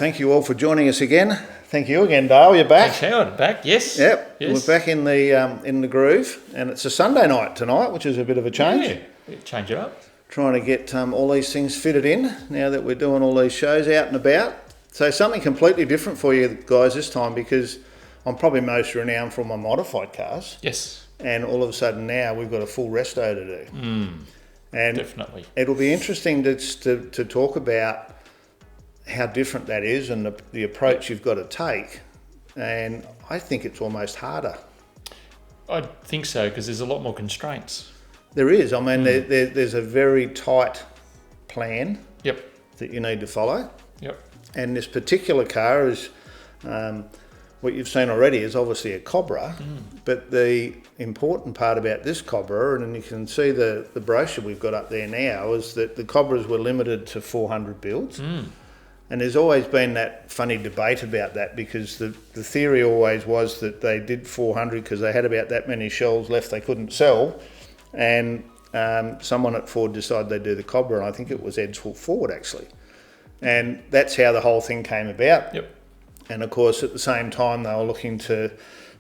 thank you all for joining us again. Thank you again, Dale. You're back. Thanks, Howard. Back, yes. Yep, yes. We're back in the groove, and it's a Sunday night tonight, which is a bit of a change. Yeah, change it up. Trying to get all these things fitted in now that we're doing all these shows out and about. So something completely different for you guys this time, because I'm probably most renowned for my modified cars. Yes. And all of a sudden now we've got a full resto to do. And definitely. It'll be interesting to talk about how different that is and the approach you've got to take. And I think it's almost harder. I think so, because there's a lot more constraints. There is. I mean, there's a very tight plan Yep. that you need to follow. Yep. And this particular car is, what you've seen already is obviously a Cobra, but the important part about this Cobra, and you can see the brochure we've got up there now, is that the Cobras were limited to 400 builds. And there's always been that funny debate about that, because the theory always was that they did 400 because they had about that many shells left they couldn't sell. And someone at Ford decided they'd do the Cobra, and I think it was Edsel Ford actually. And that's how the whole thing came about. Yep. And of course, at the same time, they were looking to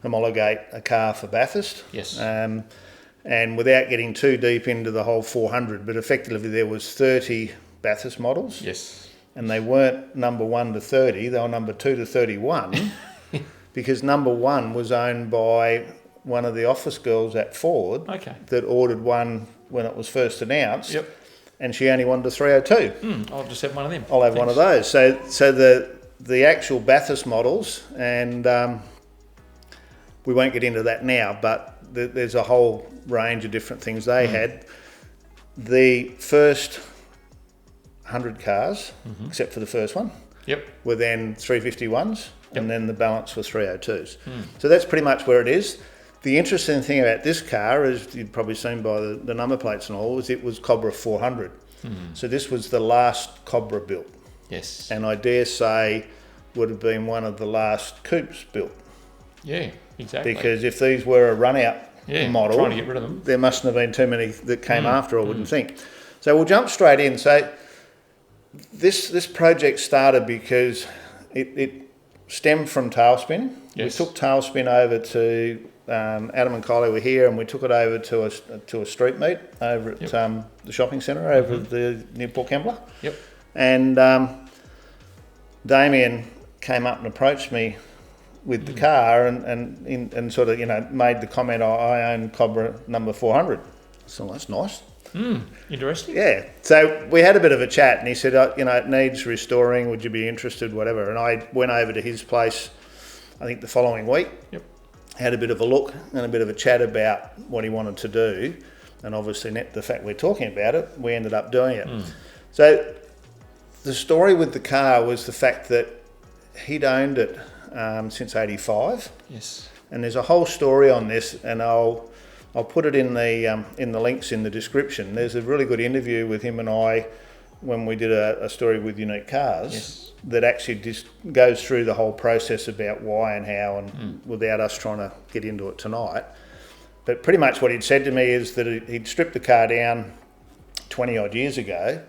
homologate a car for Bathurst. Yes. And without getting too deep into the whole 400, but effectively there was 30 Bathurst models. Yes. And they weren't number 1 to 30, they were number 2 to 31, because number 1 was owned by one of the office girls at Ford that ordered one when it was first announced. Yep. And she only wanted a 302. I'll just have one of them. I'll have one of those. So the actual Bathurst models, and we won't get into that now, but there's a whole range of different things they had. The first 100 cars, except for the first one, were then 351s, and then the balance were 302s. So that's pretty much where it is. The interesting thing about this car, as you've probably seen by the number plates and all, is it was Cobra 400. So this was the last Cobra built. Yes. And I dare say would have been one of the last coupes built. Yeah, exactly. Because if these were a run-out model, trying to get rid of them, there mustn't have been too many that came after, I wouldn't think. So we'll jump straight in. So this project started because it stemmed from Tailspin. Yes. We took Tailspin over to Adam and Kylie were here, and we took it over to a street meet over at the shopping centre over near Port Kembla. Yep. And Damien came up and approached me with the car and sort of, made the comment, I own Cobra number 400. So that's nice. Interesting. Yeah. So we had a bit of a chat, and he said, it needs restoring. Would you be interested? Whatever. And I went over to his place, I think the following week. Yep. Had a bit of a look and a bit of a chat about what he wanted to do. And obviously, the fact we're talking about it, we ended up doing it. So the story with the car was the fact that he'd owned it since '85. Yes. And there's a whole story on this, and I'll put it in the links in the description. There's a really good interview with him and I when we did a story with Unique Cars that actually just goes through the whole process about why and how, and without us trying to get into it tonight. But pretty much what he'd said to me is that he'd stripped the car down 20 odd years ago,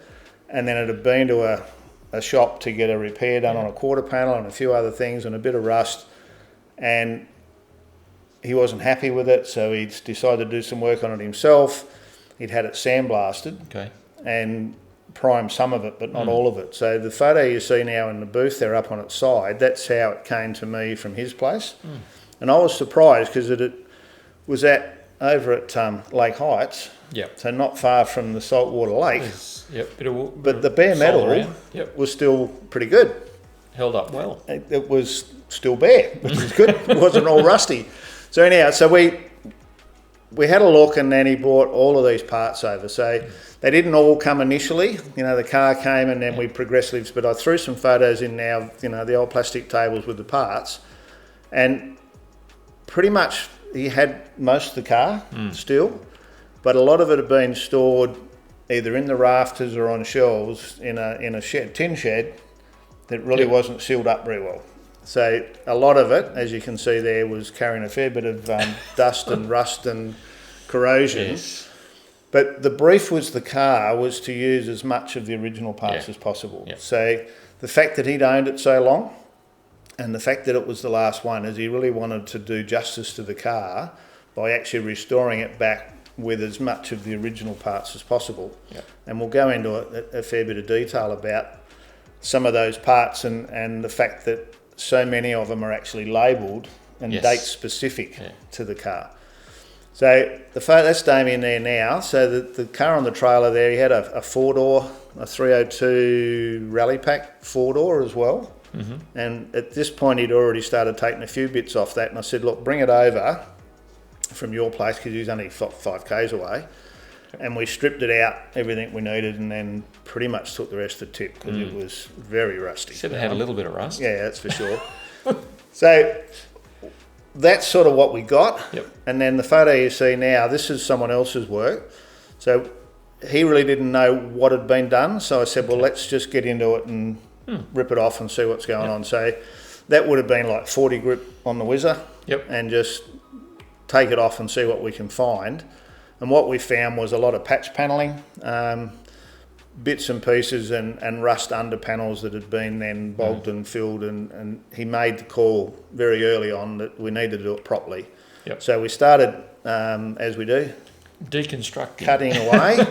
and then it had been to a shop to get a repair done on a quarter panel and a few other things and a bit of rust, and he wasn't happy with it, so he'd decided to do some work on it himself. He'd had it sandblasted and primed some of it, but not all of it. So the photo you see now in the booth there up on its side, that's how it came to me from his place. And I was surprised because it was over at Lake Heights, so not far from the saltwater lake. But the bare metal was still pretty good. Held up well. It was still bare, which was good. It wasn't all rusty. So anyhow, so we had a look, and then he brought all of these parts over. So they didn't all come initially. The car came, and then we progressively. But I threw some photos in now. The old plastic tables with the parts, and pretty much he had most of the car still, but a lot of it had been stored either in the rafters or on shelves in a shed, tin shed, that really wasn't sealed up very well. So a lot of it, as you can see there, was carrying a fair bit of dust and rust and corrosion. Yes. But the brief was the car was to use as much of the original parts as possible. Yep. So the fact that he'd owned it so long and the fact that it was the last one is he really wanted to do justice to the car by actually restoring it back with as much of the original parts as possible. Yep. And we'll go into a fair bit of detail about some of those parts and the fact that so many of them are actually labelled and date specific to the car. So that's Damien there now. So the car on the trailer there, he had a 4-door, a 302 Rally Pack 4-door as well. Mm-hmm. And at this point, he'd already started taking a few bits off that. And I said, look, bring it over from your place because he was only 5 k's away. And we stripped it out, everything we needed, and then pretty much took the rest of the tip because it was very rusty. Said it had a little bit of rust. Yeah, that's for sure. So that's sort of what we got. Yep. And then the photo you see now, this is someone else's work. So he really didn't know what had been done. So I said, well, let's just get into it and rip it off and see what's going on. So that would have been like 40 grip on the whizzer. Yep. And just take it off and see what we can find. And what we found was a lot of patch panelling, bits and pieces and rust under panels that had been then bogged and filled, and he made the call very early on that we needed to do it properly. Yep. So we started, as we do, deconstructing, cutting away,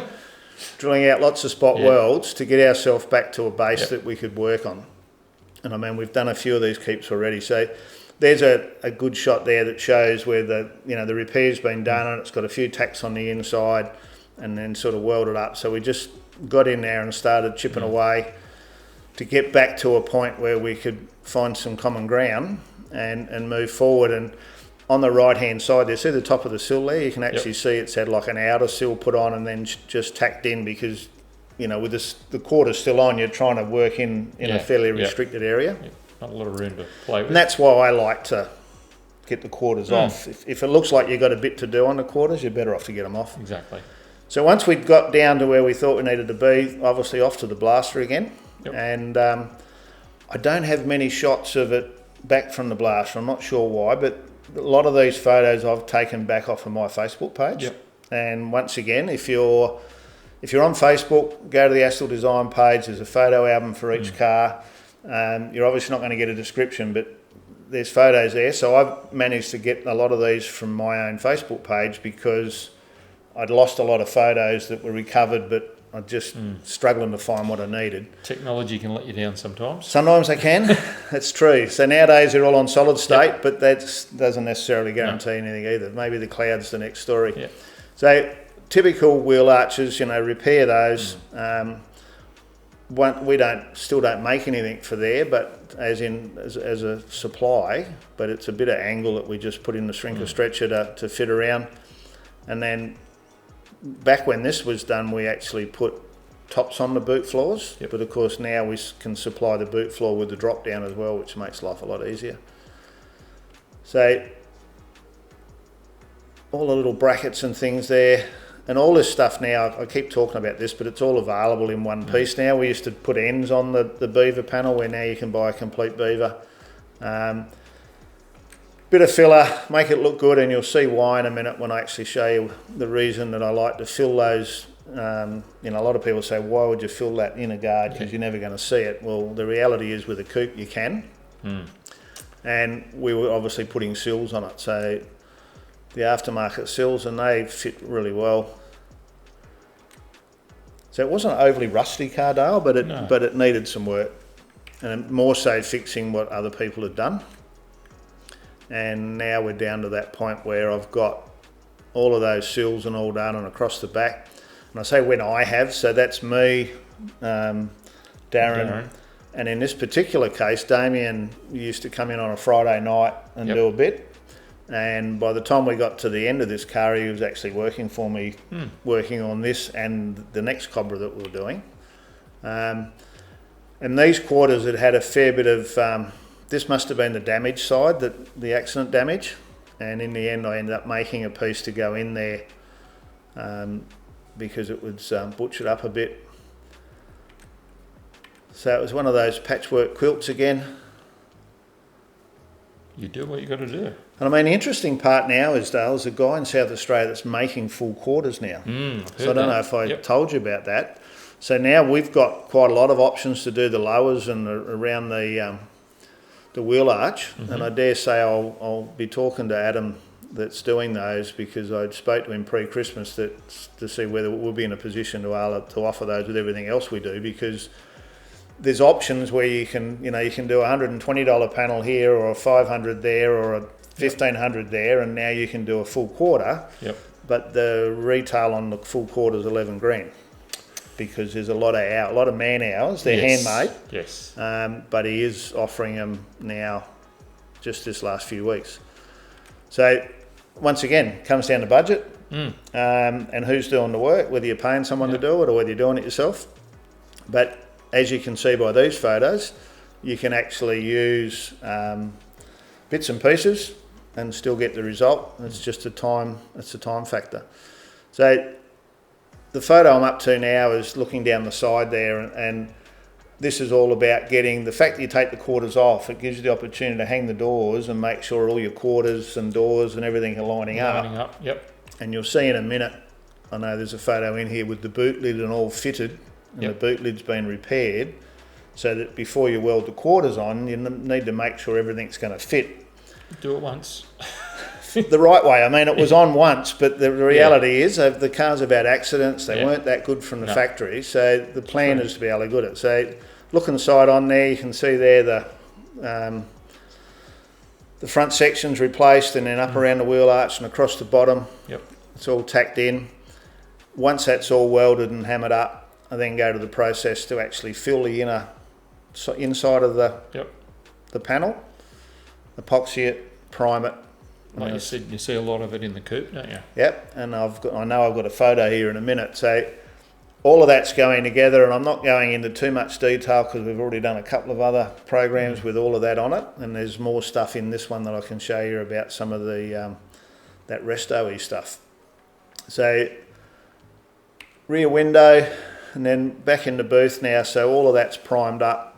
drilling out lots of spot welds to get ourselves back to a base that we could work on. And I mean, we've done a few of these keeps already. So there's a good shot there that shows where the repair's been done, and it's got a few tacks on the inside and then sort of welded up. So we just got in there and started chipping away to get back to a point where we could find some common ground and move forward. And on the right hand side there, see the top of the sill there, you can actually see it's had like an outer sill put on and then just tacked in because with the quarters still on, you're trying to work in a fairly restricted area. Not a lot of room to play with. And that's why I like to get the quarters off. If it looks like you've got a bit to do on the quarters, you're better off to get them off. Exactly. So once we'd got down to where we thought we needed to be, obviously off to the blaster again. Yep. And I don't have many shots of it back from the blaster. I'm not sure why, but a lot of these photos I've taken back off of my Facebook page. Yep. And once again, if you're on Facebook, go to the Astill design page. There's a photo album for each car. You're obviously not going to get a description, but there's photos there. So I've managed to get a lot of these from my own Facebook page because I'd lost a lot of photos that were recovered, but I'm just struggling to find what I needed. Technology can let you down sometimes. Sometimes they can. That's true. So nowadays they're all on solid state, but that doesn't necessarily guarantee anything either. Maybe the cloud's the next story. Yep. So typical wheel arches, repair those. We still don't make anything for there, but as a supply, but it's a bit of angle that we just put in the shrinker stretcher to fit around. And then back when this was done, we actually put tops on the boot floors, but of course now we can supply the boot floor with the drop down as well, which makes life a lot easier. So all the little brackets and things there. And all this stuff now, I keep talking about this, but it's all available in one piece now. We used to put ends on the beaver panel, where now you can buy a complete beaver. Bit of filler, make it look good, and you'll see why in a minute when I actually show you the reason that I like to fill those. A lot of people say, why would you fill that inner guard? Because you're never going to see it. Well, the reality is with a coupe you can. And we were obviously putting sills on it. So the aftermarket sills, and they fit really well. So it wasn't an overly rusty car, Dale, but it needed some work, and more so fixing what other people had done. And now we're down to that point where I've got all of those sills and all done and across the back. And I say when I have, so that's me, Darren, and in this particular case, Damien used to come in on a Friday night and do a bit. And by the time we got to the end of this car, he was actually working for me, working on this and the next Cobra that we were doing. And these quarters had a fair bit of, this must have been the damage side, the accident damage. And in the end, I ended up making a piece to go in there because it was butchered up a bit. So it was one of those patchwork quilts again. You do what you got to do. And I mean, the interesting part now is, Dale, there's a guy in South Australia that's making full quarters now. So I don't know if I told you about that. So now we've got quite a lot of options to do the lowers and around the wheel arch, and I dare say I'll be talking to Adam that's doing those, because I spoke to him pre-Christmas to see whether we'll be in a position to offer those with everything else we do, because there's options where you can do a $120 panel here, or a $500 there, or a $1,500 there, and now you can do a full quarter. Yep. But the retail on the full quarter is 11 grand, because there's a lot of man hours. They're handmade. Yes. But he is offering them now, just this last few weeks. So once again, comes down to budget and who's doing the work, whether you're paying someone to do it or whether you're doing it yourself. But as you can see by these photos, you can actually use bits and pieces and still get the result. It's just a time factor. So the photo I'm up to now is looking down the side there, and this is all about getting the fact that you take the quarters off. It gives you the opportunity to hang the doors and make sure all your quarters and doors and everything are lining up. Yep. And you'll see in a minute, I know there's a photo in here with the boot lid and all fitted, and the boot lid's been repaired, so that before you weld the quarters on, you need to make sure everything's going to fit. Do it once. The right way. I mean, it was on once, but the reality is the cars have had accidents. They weren't that good from the factory, so the plan is to be able to good at it. So look inside on there, you can see there the front section's replaced, and then up around the wheel arch and across the bottom. Yep. It's all tacked in. Once that's all welded and hammered up, I then go to the process to actually fill the inside of the panel, epoxy it, prime it. Like you said, you see a lot of it in the coupe, don't you? Yep, and I know I've got a photo here in a minute. So all of that's going together, and I'm not going into too much detail because we've already done a couple of other programs with all of that on it, and there's more stuff in this one that I can show you about some of the that resto-y stuff. So rear window, and then back in the booth now. So all of that's primed up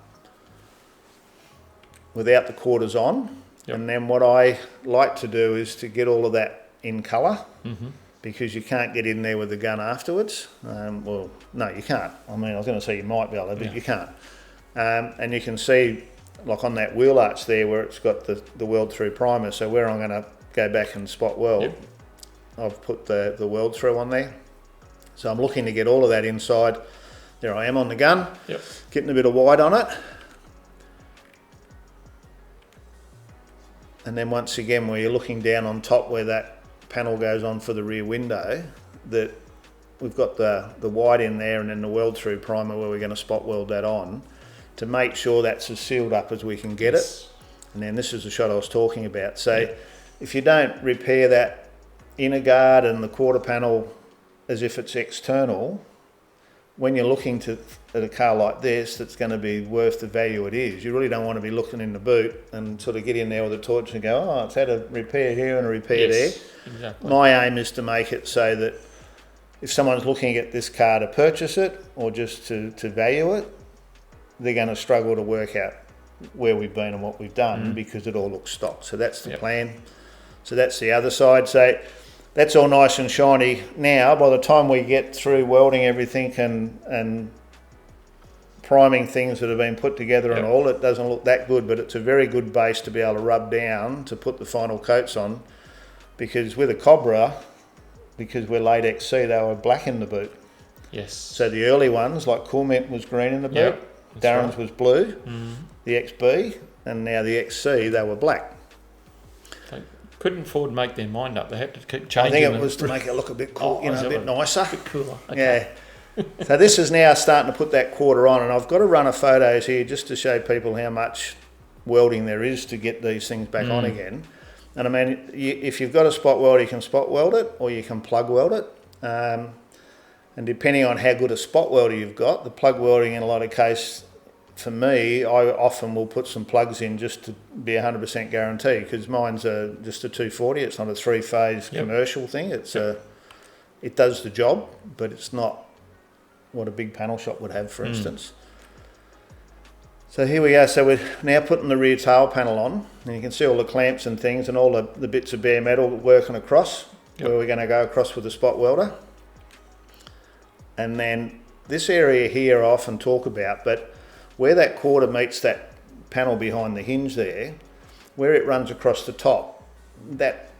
without the quarters on. Yep. And then what I like to do is to get all of that in colour, because you can't get in there with the gun afterwards. Well, no, you can't. I mean, I was going to say you might be able to, but you can't. And you can see, like on that wheel arch there, where it's got the weld-through primer. So where I'm going to go back and spot weld, I've put the weld-through on there. So I'm looking to get all of that inside. There I am on the gun, getting a bit of white on it. And then once again, where you're looking down on top where that panel goes on for the rear window, that we've got the white in there, and then the weld through primer where we're going to spot weld that on to make sure that's as sealed up as we can get it. And then this is the shot I was talking about. So if you don't repair that inner guard and the quarter panel as if it's external, when you're looking at a car like this that's going to be worth the value it is, you really don't want to be looking in the boot and sort of get in there with a torch and go, oh, it's had a repair here and a repair there. Exactly. My aim is to make it so that if someone's looking at this car to purchase it or just to value it, they're going to struggle to work out where we've been and what we've done because it all looks stock. So that's the plan. So that's the other side. So that's all nice and shiny. Now, by the time we get through welding everything and priming things that have been put together and all, it doesn't look that good, but it's a very good base to be able to rub down to put the final coats on, because with a Cobra, because we're late XC, they were black in the boot. Yes. So the early ones, like Cool Mint, was green in the boot. Darren's was blue, the XB, and now the XC, they were black. Couldn't afford to make their mind up. They had to keep changing. I think it was to make it look a bit cool, a bit nicer. A bit cooler. Okay. Yeah. So this is now starting to put that quarter on, and I've got a run of photos here just to show people how much welding there is to get these things back on again. And I mean, if you've got a spot weld, you can spot weld it or you can plug weld it. And depending on how good a spot welder you've got, the plug welding in a lot of cases, for me, I often will put some plugs in just to be 100% guarantee, because mine's just a 240. It's not a three-phase commercial thing. It's it does the job, but it's not what a big panel shop would have, for instance. So here we go. So we're now putting the rear tail panel on, and you can see all the clamps and things and all the bits of bare metal working across, where we're going to go across with the spot welder. And then this area here I often talk about, but where that quarter meets that panel behind the hinge there, where it runs across the top, that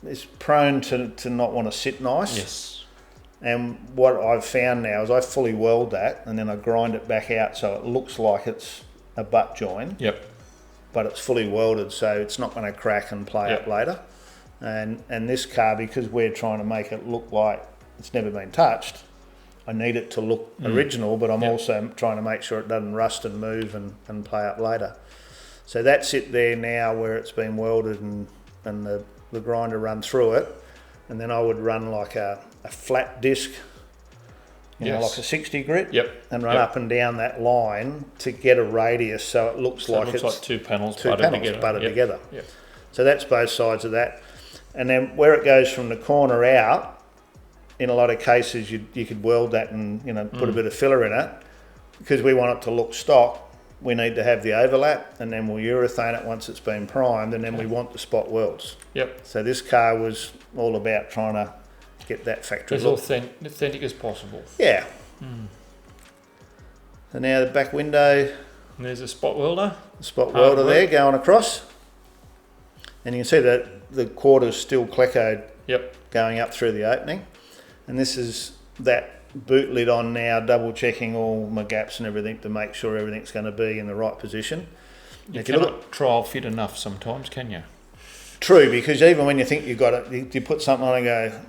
is prone to not want to sit nice. Yes. And what I've found now is I fully weld that and then I grind it back out so it looks like it's a butt join. Yep. But it's fully welded, so it's not going to crack and play up later. And this car, because we're trying to make it look like it's never been touched, I need it to look original, but I'm also trying to make sure it doesn't rust and move and play up later. So that's it there now where it's been welded and the grinder run through it. And then I would run like a flat disc, you know, like a 60 grit, and run up and down that line to get a radius so it looks like it's like two panels butted together. Yep. So that's both sides of that. And then where it goes from the corner out, in a lot of cases you could weld that and, you know, put a bit of filler in it. Because we want it to look stock, we need to have the overlap, and then we'll urethane it once it's been primed, and then we want the spot welds. Yep. So this car was all about trying to get that factory as look. authentic as possible. Yeah. So now the back window. And there's a spot welder. Spot welder there going across. And you can see that the quarter's still cleccoed going up through the opening. And this is that boot lid on now, double checking all my gaps and everything to make sure everything's going to be in the right position. You cannot trial fit enough sometimes, can you? True, because even when you think you've got it, you put something on and go,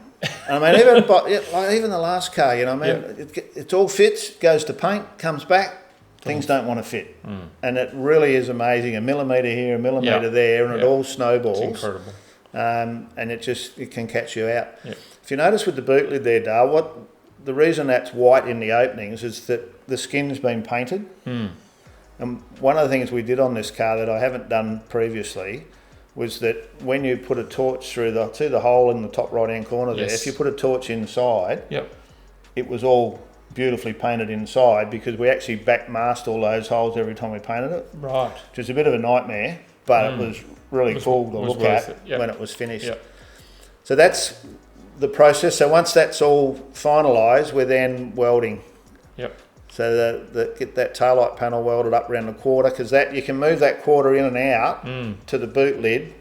I mean, even the last car, you know, I mean, it all fits, goes to paint, comes back, things don't want to fit. And it really is amazing, a millimetre here, a millimetre there, and it all snowballs. It's incredible. And it can catch you out. If you notice with the boot lid there, Dale, the reason that's white in the openings is that the skin's been painted. And one of the things we did on this car that I haven't done previously was that when you put a torch through the hole in the top right hand corner there, if you put a torch inside, it was all beautifully painted inside because we actually back masked all those holes every time we painted it. Right. Which was a bit of a nightmare, but it was really cool to look at when it was finished. So that's the process. So once that's all finalised, we're then welding. So get that taillight panel welded up around the quarter, because that you can move that quarter in and out to the boot lid.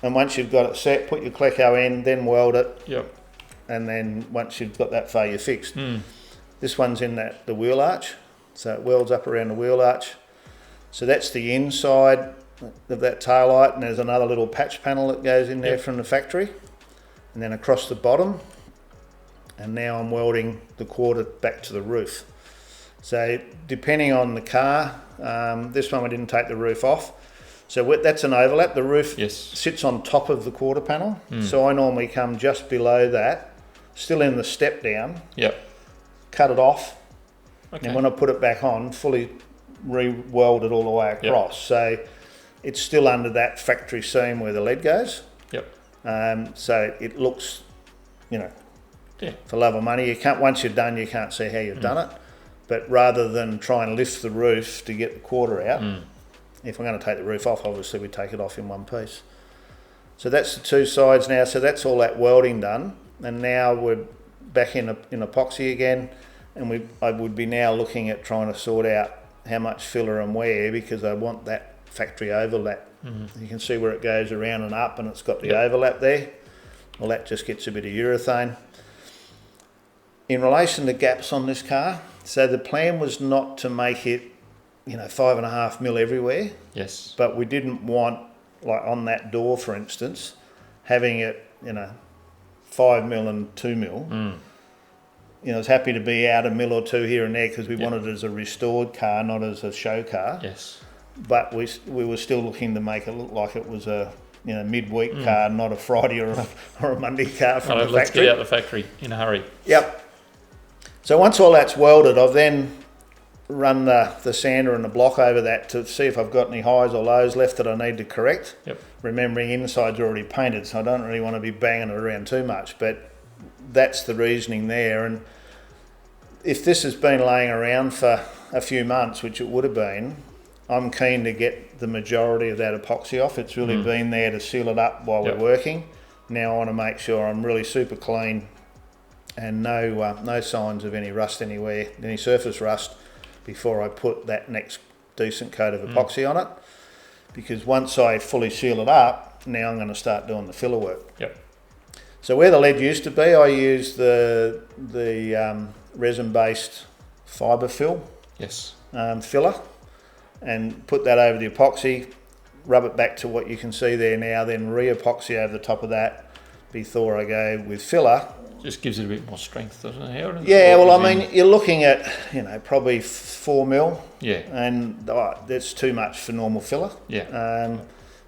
And once you've got it set, put your Clecco in, then weld it. And then once you've got that far, you're fixed. This one's in the wheel arch, so it welds up around the wheel arch. So that's the inside of that taillight, and there's another little patch panel that goes in there from the factory. And then across the bottom. And now I'm welding the quarter back to the roof. So depending on the car, this one we didn't take the roof off. So that's an overlap. The roof sits on top of the quarter panel. So I normally come just below that, still in the step down, cut it off, and when I put it back on, fully re-weld it all the way across. So it's still under that factory seam where the lead goes. So it looks, you know, for love of money. You can't, once you're done, you can't see how you've done it. But rather than try and lift the roof to get the quarter out, if we're going to take the roof off, obviously we take it off in one piece. So that's the two sides now. So that's all that welding done, and now we're back in epoxy again, and I would be now looking at trying to sort out how much filler and where, because I want that factory overlap. You can see where it goes around and up, and it's got the overlap there. Well, that just gets a bit of urethane. In relation to gaps on this car, so the plan was not to make it, 5.5 mil everywhere. But we didn't want, like on that door, for instance, having it, 5 mil and 2 mil. I was happy to be out a mil or two here and there because we wanted it as a restored car, not as a show car. But we were still looking to make it look like it was a midweek car, not a Friday or a Monday car from the factory. Let's get out the factory in a hurry. So once all that's welded, I've then run the sander and the block over that to see if I've got any highs or lows left that I need to correct. Remembering inside's already painted, so I don't really want to be banging it around too much, but that's the reasoning there. And if this has been laying around for a few months, which it would have been, I'm keen to get the majority of that epoxy off. It's really been there to seal it up while we're working. Now I want to make sure I'm really super clean and no signs of any rust anywhere, any surface rust, before I put that next decent coat of epoxy on it. Because once I fully seal it up, now I'm going to start doing the filler work. Yep. So where the lead used to be, I used the resin-based fibre fill Yes. filler, and put that over the epoxy, rub it back to what you can see there now, then re-epoxy over the top of that before I go with filler. Just gives it a bit more strength, doesn't it, Howard? Yeah, well, I mean, you're looking at, probably 4 mil. Yeah. And that's too much for normal filler. Yeah.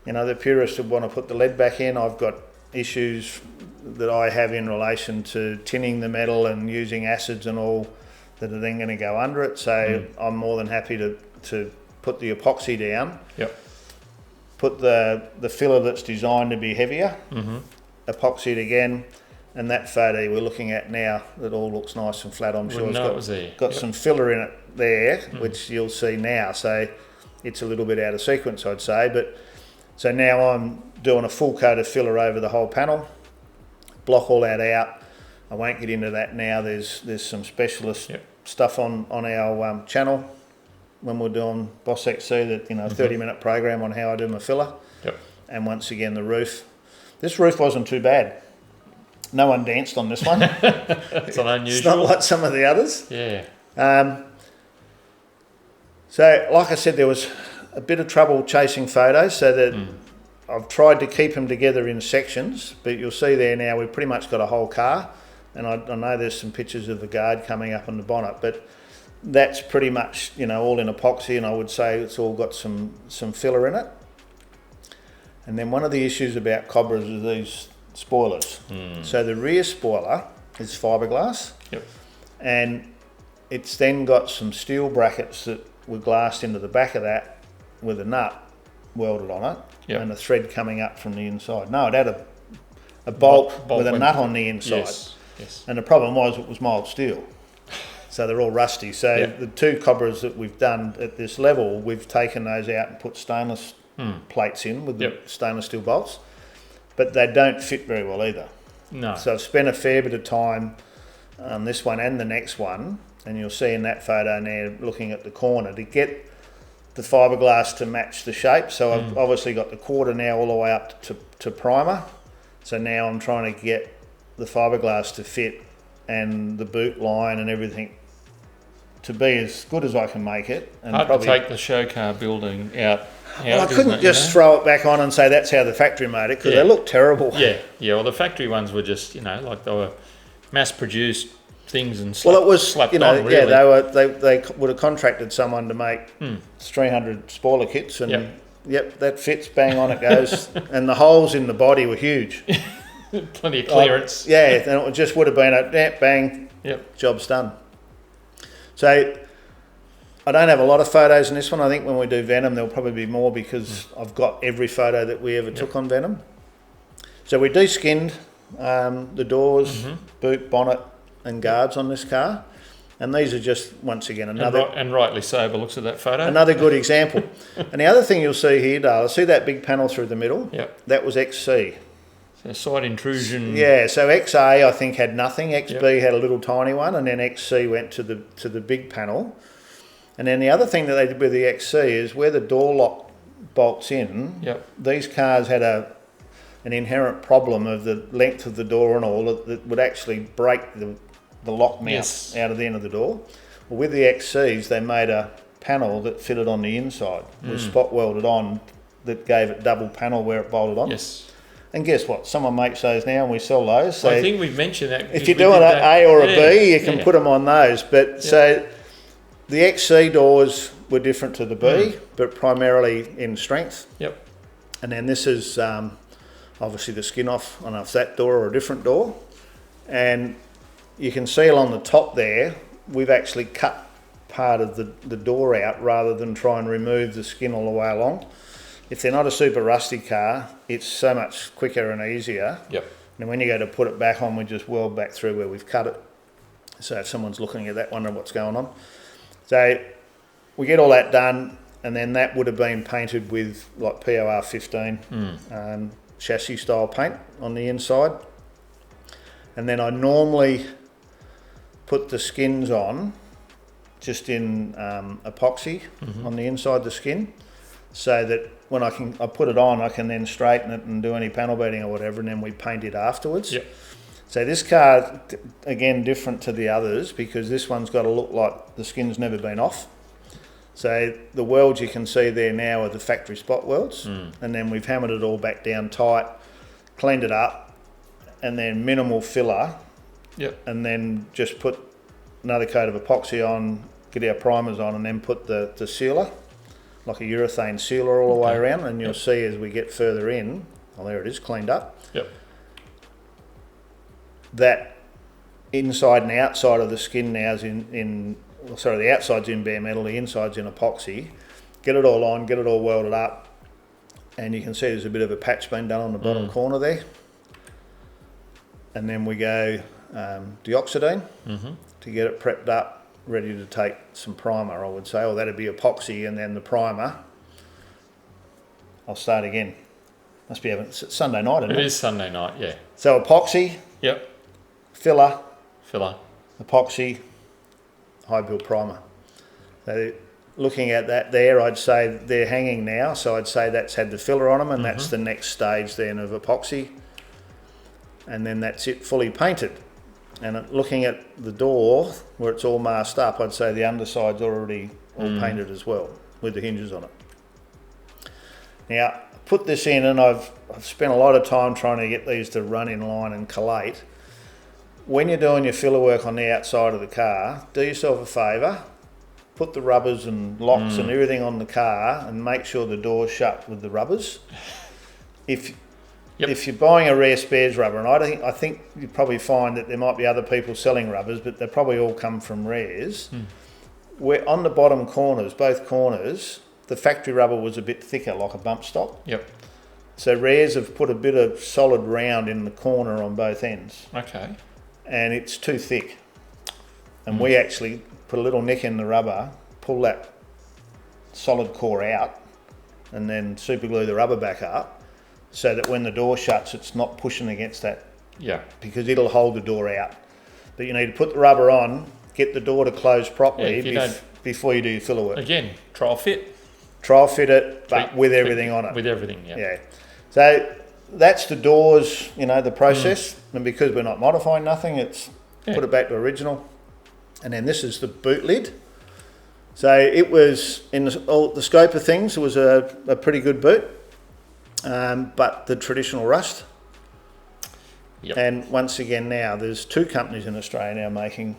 The purists would want to put the lead back in. I've got issues that I have in relation to tinning the metal and using acids and all that are then going to go under it. So I'm more than happy to put the epoxy down. Yep. Put the filler that's designed to be heavier, epoxy it again, and that photo we're looking at now, that all looks nice and flat, I'm sure. It's got some filler in it there, which you'll see now, so it's a little bit out of sequence, I'd say. But so now I'm doing a full coat of filler over the whole panel, block all that out. I won't get into that now. There's some specialist stuff on our channel when we're doing Boss XC, that 30-minute program on how I do my filler. Yep. And once again, the roof. This roof wasn't too bad. No one danced on this one. It's an unusual. It's not like some of the others. Yeah. So, like I said, there was a bit of trouble chasing photos, so that I've tried to keep them together in sections, but you'll see there now we've pretty much got a whole car, and I know there's some pictures of the guard coming up on the bonnet, but that's pretty much all in epoxy, and I would say it's all got some filler in it. And then one of the issues about Cobras is these spoilers. So the rear spoiler is fiberglass. Yep. And it's then got some steel brackets that were glassed into the back of that with a nut welded on it. Yep. And a thread coming up from the inside. No, it had a bolt with a nut on the inside. Yes. And the problem was it was mild steel. So they're all rusty. So the two Cobras that we've done at this level, we've taken those out and put stainless plates in with the stainless steel bolts. But they don't fit very well either. No. So I've spent a fair bit of time on this one and the next one, and you'll see in that photo now, looking at the corner, to get the fiberglass to match the shape. So I've obviously got the quarter now all the way up to primer. So now I'm trying to get the fiberglass to fit, and the boot line and everything to be as good as I can make it. And hard to take the show car building out. Well, I couldn't just throw it back on and say that's how the factory made it, because they look terrible. Yeah. Well, the factory ones were just, like they were mass-produced things and slapped, well, it was, slapped on, really. They would have contracted someone to make 300 spoiler kits, and that fits, bang on it goes. And the holes in the body were huge. Plenty of clearance. And it just would have been a bang, job's done. So I don't have a lot of photos in this one. I think when we do Venom, there'll probably be more, because I've got every photo that we ever took on Venom. So we de-skinned the doors, boot, bonnet and guards on this car. And these are just, once again, another... And rightly so, by looks of that photo. Another good example. And the other thing you'll see here, Dale, see that big panel through the middle? Yep. That was XC. So side intrusion... Yeah, so XA I think had nothing, XB had a little tiny one, and then XC went to the big panel. And then the other thing that they did with the XC is where the door lock bolts in, these cars had an inherent problem of the length of the door and all that would actually break the lock mount out of the end of the door. Well, with the XCs, they made a panel that fitted on the inside, was spot welded on, that gave it double panel where it bolted on. Yes. And guess what? Someone makes those now, and we sell those. So I think we've mentioned that. If you're doing an A or a B, you can put them on those. But so the XC doors were different to the B, but primarily in strength. Yep. And then this is obviously the skin off on that door or a different door. And you can see along the top there, we've actually cut part of the door out rather than try and remove the skin all the way along. If they're not a super rusty car, it's so much quicker and easier. Yep. And when you go to put it back on, we just weld back through where we've cut it. So if someone's looking at that, wondering what's going on. So we get all that done, and then that would have been painted with like POR 15 chassis style paint on the inside. And then I normally put the skins on just in epoxy on the inside of the skin, so that when I put it on, I can then straighten it and do any panel beating or whatever, and then we paint it afterwards. Yep. So this car, again, different to the others because this one's got to look like the skin's never been off. So the welds you can see there now are the factory spot welds, and then we've hammered it all back down tight, cleaned it up, and then minimal filler. Yep. And then just put another coat of epoxy on, get our primers on, and then put the sealer, like a urethane sealer all the way around, and you'll see as we get further in, well, there it is, cleaned up. Yep. That inside and outside of the skin now is the outside's in bare metal, the inside's in epoxy. Get it all on, get it all welded up, and you can see there's a bit of a patch been done on the bottom corner there. And then we go deoxidine to get it prepped up, ready to take some primer, I would say, or that'd be epoxy, and then the primer. I'll start again. Must be having, it's Sunday night, isn't it? It is Sunday night, yeah. So epoxy, Yep. filler, epoxy, high build primer. So looking at that there, I'd say they're hanging now, so I'd say that's had the filler on them, and that's the next stage then of epoxy. And then that's it fully painted. And looking at the door where it's all masked up, I'd say the underside's already all painted as well with the hinges on it. Now, I put this in, and I've spent a lot of time trying to get these to run in line and collate. When you're doing your filler work on the outside of the car, do yourself a favour, put the rubbers and locks and everything on the car, and make sure the door's shut with the rubbers. If you're buying a rare spares rubber, and I think you probably find that there might be other people selling rubbers, but they probably all come from rares. Where on the bottom corners, both corners, the factory rubber was a bit thicker, like a bump stock. Yep. So rares have put a bit of solid round in the corner on both ends. Okay. And it's too thick. And we actually put a little nick in the rubber, pull that solid core out, and then super glue the rubber back up, so that when the door shuts, it's not pushing against that. Yeah. Because it'll hold the door out. But you need to put the rubber on, get the door to close properly before you do your filler work. Again, trial fit it, but with everything on it. With everything, yeah. Yeah. So that's the doors, the process. And because we're not modifying nothing, it's put it back to original. And then this is the boot lid. So it was, in the scope of things, it was a pretty good boot. But the traditional rust. Yep. And once again now, there's 2 companies in Australia now making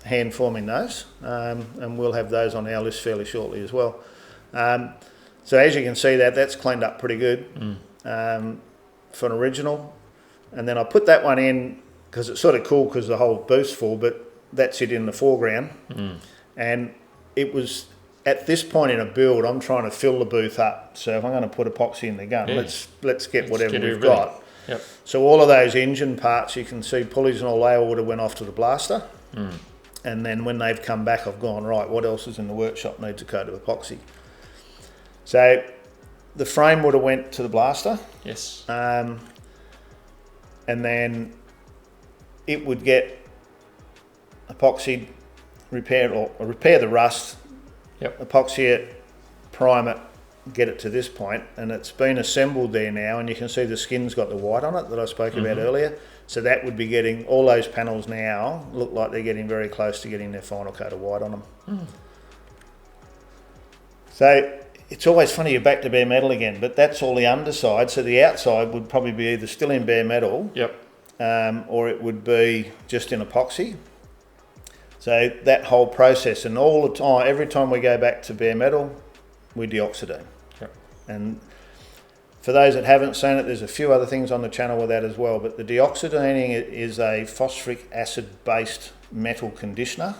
hand forming those. And we'll have those on our list fairly shortly as well. So as you can see, that's cleaned up pretty good for an original. And then I put that one in because it's sort of cool because the whole boot's full, but that's it in the foreground. And it was at this point in a build, I'm trying to fill the booth up. So if I'm going to put epoxy in the gun, let's get whatever we've got. Yep. So all of those engine parts, you can see pulleys and all, they all would have went off to the blaster. And then when they've come back, I've gone, right, what else is in the workshop needs a coat of epoxy. So the frame would have went to the blaster. Yes. And then it would get epoxied, repair the rust, epoxy it, prime it, get it to this point, and it's been assembled there now, and you can see the skin's got the white on it that I spoke about earlier. So that would be getting, all those panels now look like they're getting very close to getting their final coat of white on them. So it's always funny, you're back to bare metal again, but that's all the underside. So the outside would probably be either still in bare metal, or it would be just in epoxy. So that whole process, and all the time, every time we go back to bare metal, we deoxidine. And for those that haven't seen it, there's a few other things on the channel with that as well, but the deoxidizing is a phosphoric acid based metal conditioner.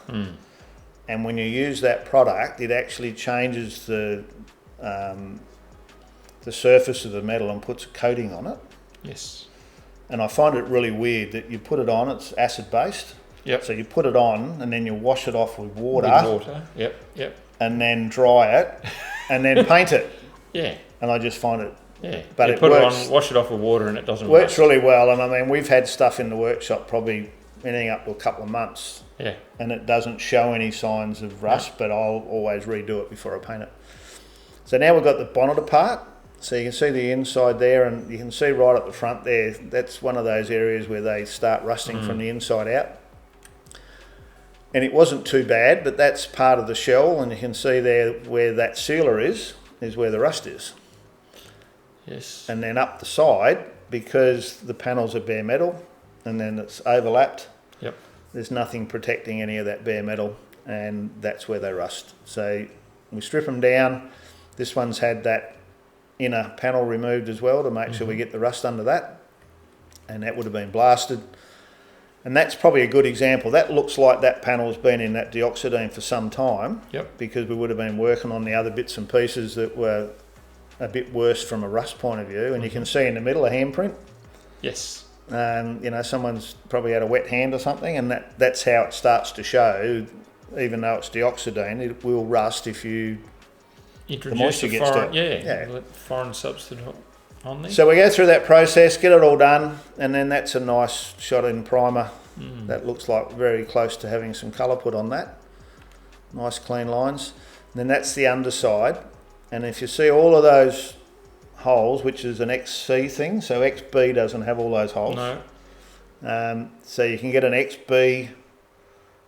And when you use that product, it actually changes the surface of the metal and puts a coating on it. Yes. And I find it really weird that you put it on, it's acid based. So you put it on and then you wash it off with water. And then dry it and then paint it. And I just find it, but you it put works, it on, wash it off with water, and it doesn't works really well. And I mean, we've had stuff in the workshop probably anything up to a couple of months. Yeah. And it doesn't show any signs of rust, but I'll always redo it before I paint it. So now we've got the bonnet apart. So you can see the inside there, and you can see right up the front there, that's one of those areas where they start rusting from the inside out. And it wasn't too bad, but that's part of the shell, and you can see there where that sealer is where the rust is. Yes. And then up the side, because the panels are bare metal, and then it's overlapped, Yep. there's nothing protecting any of that bare metal, and that's where they rust. So we strip them down. This one's had that inner panel removed as well to make sure we get the rust under that, and that would have been blasted. And that's probably a good example. That looks like that panel's been in that dioxidine for some time. Yep. Because we would have been working on the other bits and pieces that were a bit worse from a rust point of view. And you can see in the middle a handprint. Yes. You know, someone's probably had a wet hand or something, and that's how it starts to show. Even though it's dioxidine, it will rust if you Introduce the moisture gets foreign, to it. yeah, let foreign substance on there. So we go through that process, get it all done, and then that's a nice shot in primer. That looks like very close to having some colour put on that. Nice clean lines. And then that's the underside. And if you see all of those holes, which is an XC thing, so XB doesn't have all those holes. No. So you can get an XB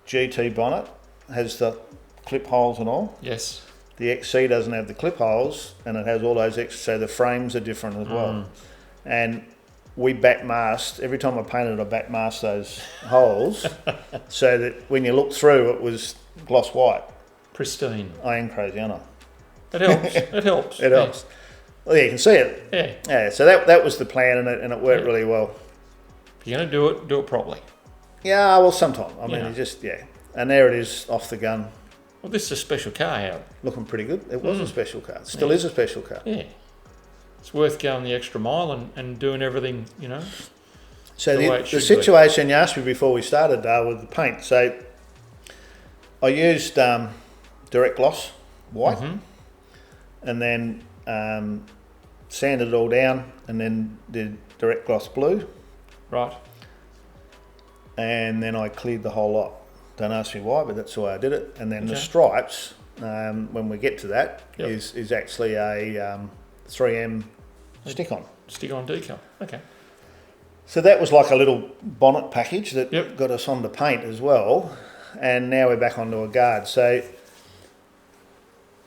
GT bonnet, has the clip holes and all. Yes. The XC doesn't have the clip holes, and it has all those extra, so the frames are different as well. And we backmasked, every time I painted, I backmasked those holes so that when you look through, it was gloss white. Pristine. I am crazy, aren't I? It helps. It helps. It helps. Well, yeah, you can see it. Yeah. Yeah. So that was the plan, and it worked really well. If you're going to do it properly. Yeah, well, sometime. I mean, you just, and there it is, off the gun. Well, this is a special car, Howard. Looking pretty good. It was a special car. It still is a special car. Yeah. It's worth going the extra mile and doing everything, you know. So the situation you asked me before we started, Dale, with the paint. So I used direct gloss white, and then sanded it all down, and then did direct gloss blue. Right. And then I cleared the whole lot. Don't ask me why, but that's the way I did it. And then the stripes, when we get to that, is actually a 3M stick-on. Stick-on decal. Okay. So that was like a little bonnet package that got us on the paint as well. And now we're back onto a guard. So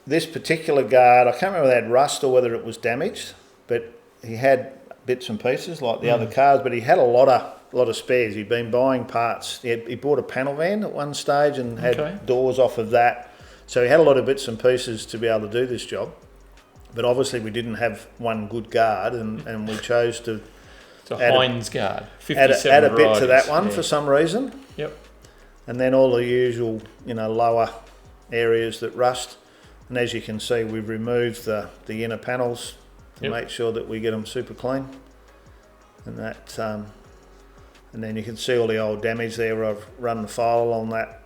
this particular guard, I can't remember whether they had rust or whether it was damaged, but he had bits and pieces like the other cars, but he had a lot of spares. He'd been buying parts. He bought a panel van at one stage and had doors off of that. So he had a lot of bits and pieces to be able to do this job. But obviously we didn't have one good guard, and we chose to Heinz guard. Add a bit to that one for some reason. Yep. And then all the usual, lower areas that rust. And as you can see, we've removed the inner panels to make sure that we get them super clean. And that, and then you can see all the old damage there where I've run the file along that.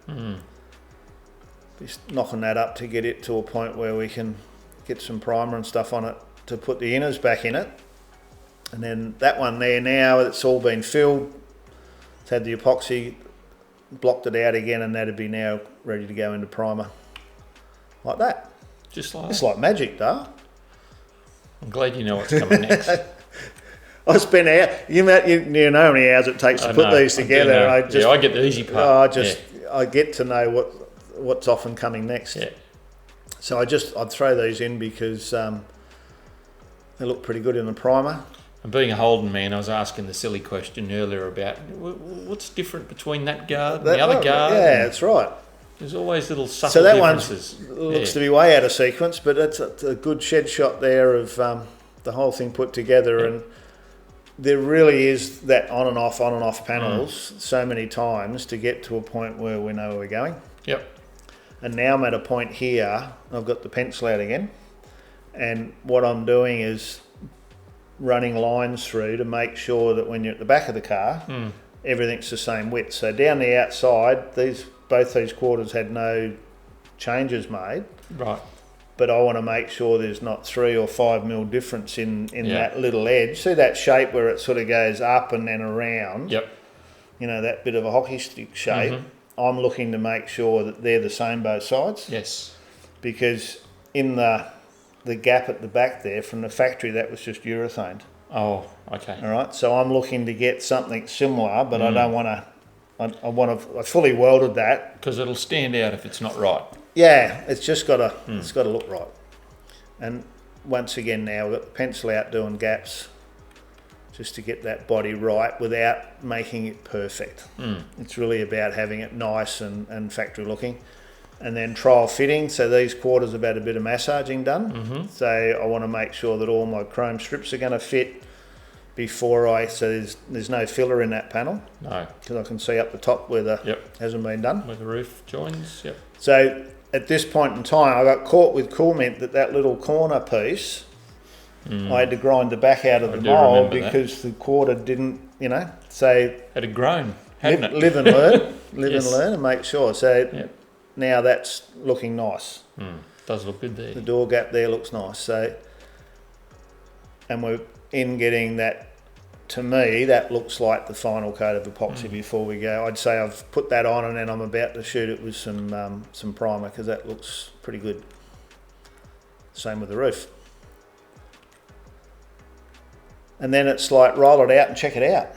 Just knocking that up to get it to a point where we can get some primer and stuff on it to put the inners back in it. And then that one there now, it's all been filled. It's had the epoxy, blocked it out again, and that'd be now ready to go into primer. Like that. Just like It's like magic, Dale. I'm glad you know what's coming next. I spent you know how many hours it takes to put these together. I get the easy part. I get to know what's often coming next. Yeah. So I'd throw these in because they look pretty good in the primer. And being a Holden man, I was asking the silly question earlier about what's different between that guard and the other guard. Yeah, that's right. There's always little subtle differences. So that one looks to be way out of sequence, but it's a good shed shot there of the whole thing put together. And there really is that on and off panels so many times to get to a point where we know where we're going. Yep. And now I'm at a point here, I've got the pencil out again, and what I'm doing is running lines through to make sure that when you're at the back of the car, everything's the same width. So down the outside, both these quarters had no changes made. Right. But I want to make sure there's not 3 or 5 mil difference in that little edge. See that shape where it sort of goes up and then around? Yep. that bit of a hockey stick shape, I'm looking to make sure that they're the same both sides. Yes. Because in the gap at the back there from the factory, that was just urethane. Oh, okay. All right, so I'm looking to get something similar, but I don't want to. I fully welded that because it'll stand out if it's not right. Yeah, it's just got to it's got to look right. And once again, now we've got the pencil out doing gaps, just to get that body right without making it perfect. It's really about having it nice and factory looking. And then trial fitting, so these quarters have had a bit of massaging done. So I want to make sure that all my chrome strips are going to fit before so there's no filler in that panel. No. Because I can see up the top where the hasn't been done. Where the roof joins, So at this point in time, I got caught with coolant that little corner piece, I had to grind the back out of the mould because the quarter didn't, so... Had it grown, hadn't it? Live and learn, and learn and make sure. So now that's looking nice. Does look good there. The door gap there looks nice. So, and we're in getting that, to me, that looks like the final coat of epoxy before we go. I'd say I've put that on and then I'm about to shoot it with some primer because that looks pretty good. Same with the roof. And then it's like roll it out and check it out.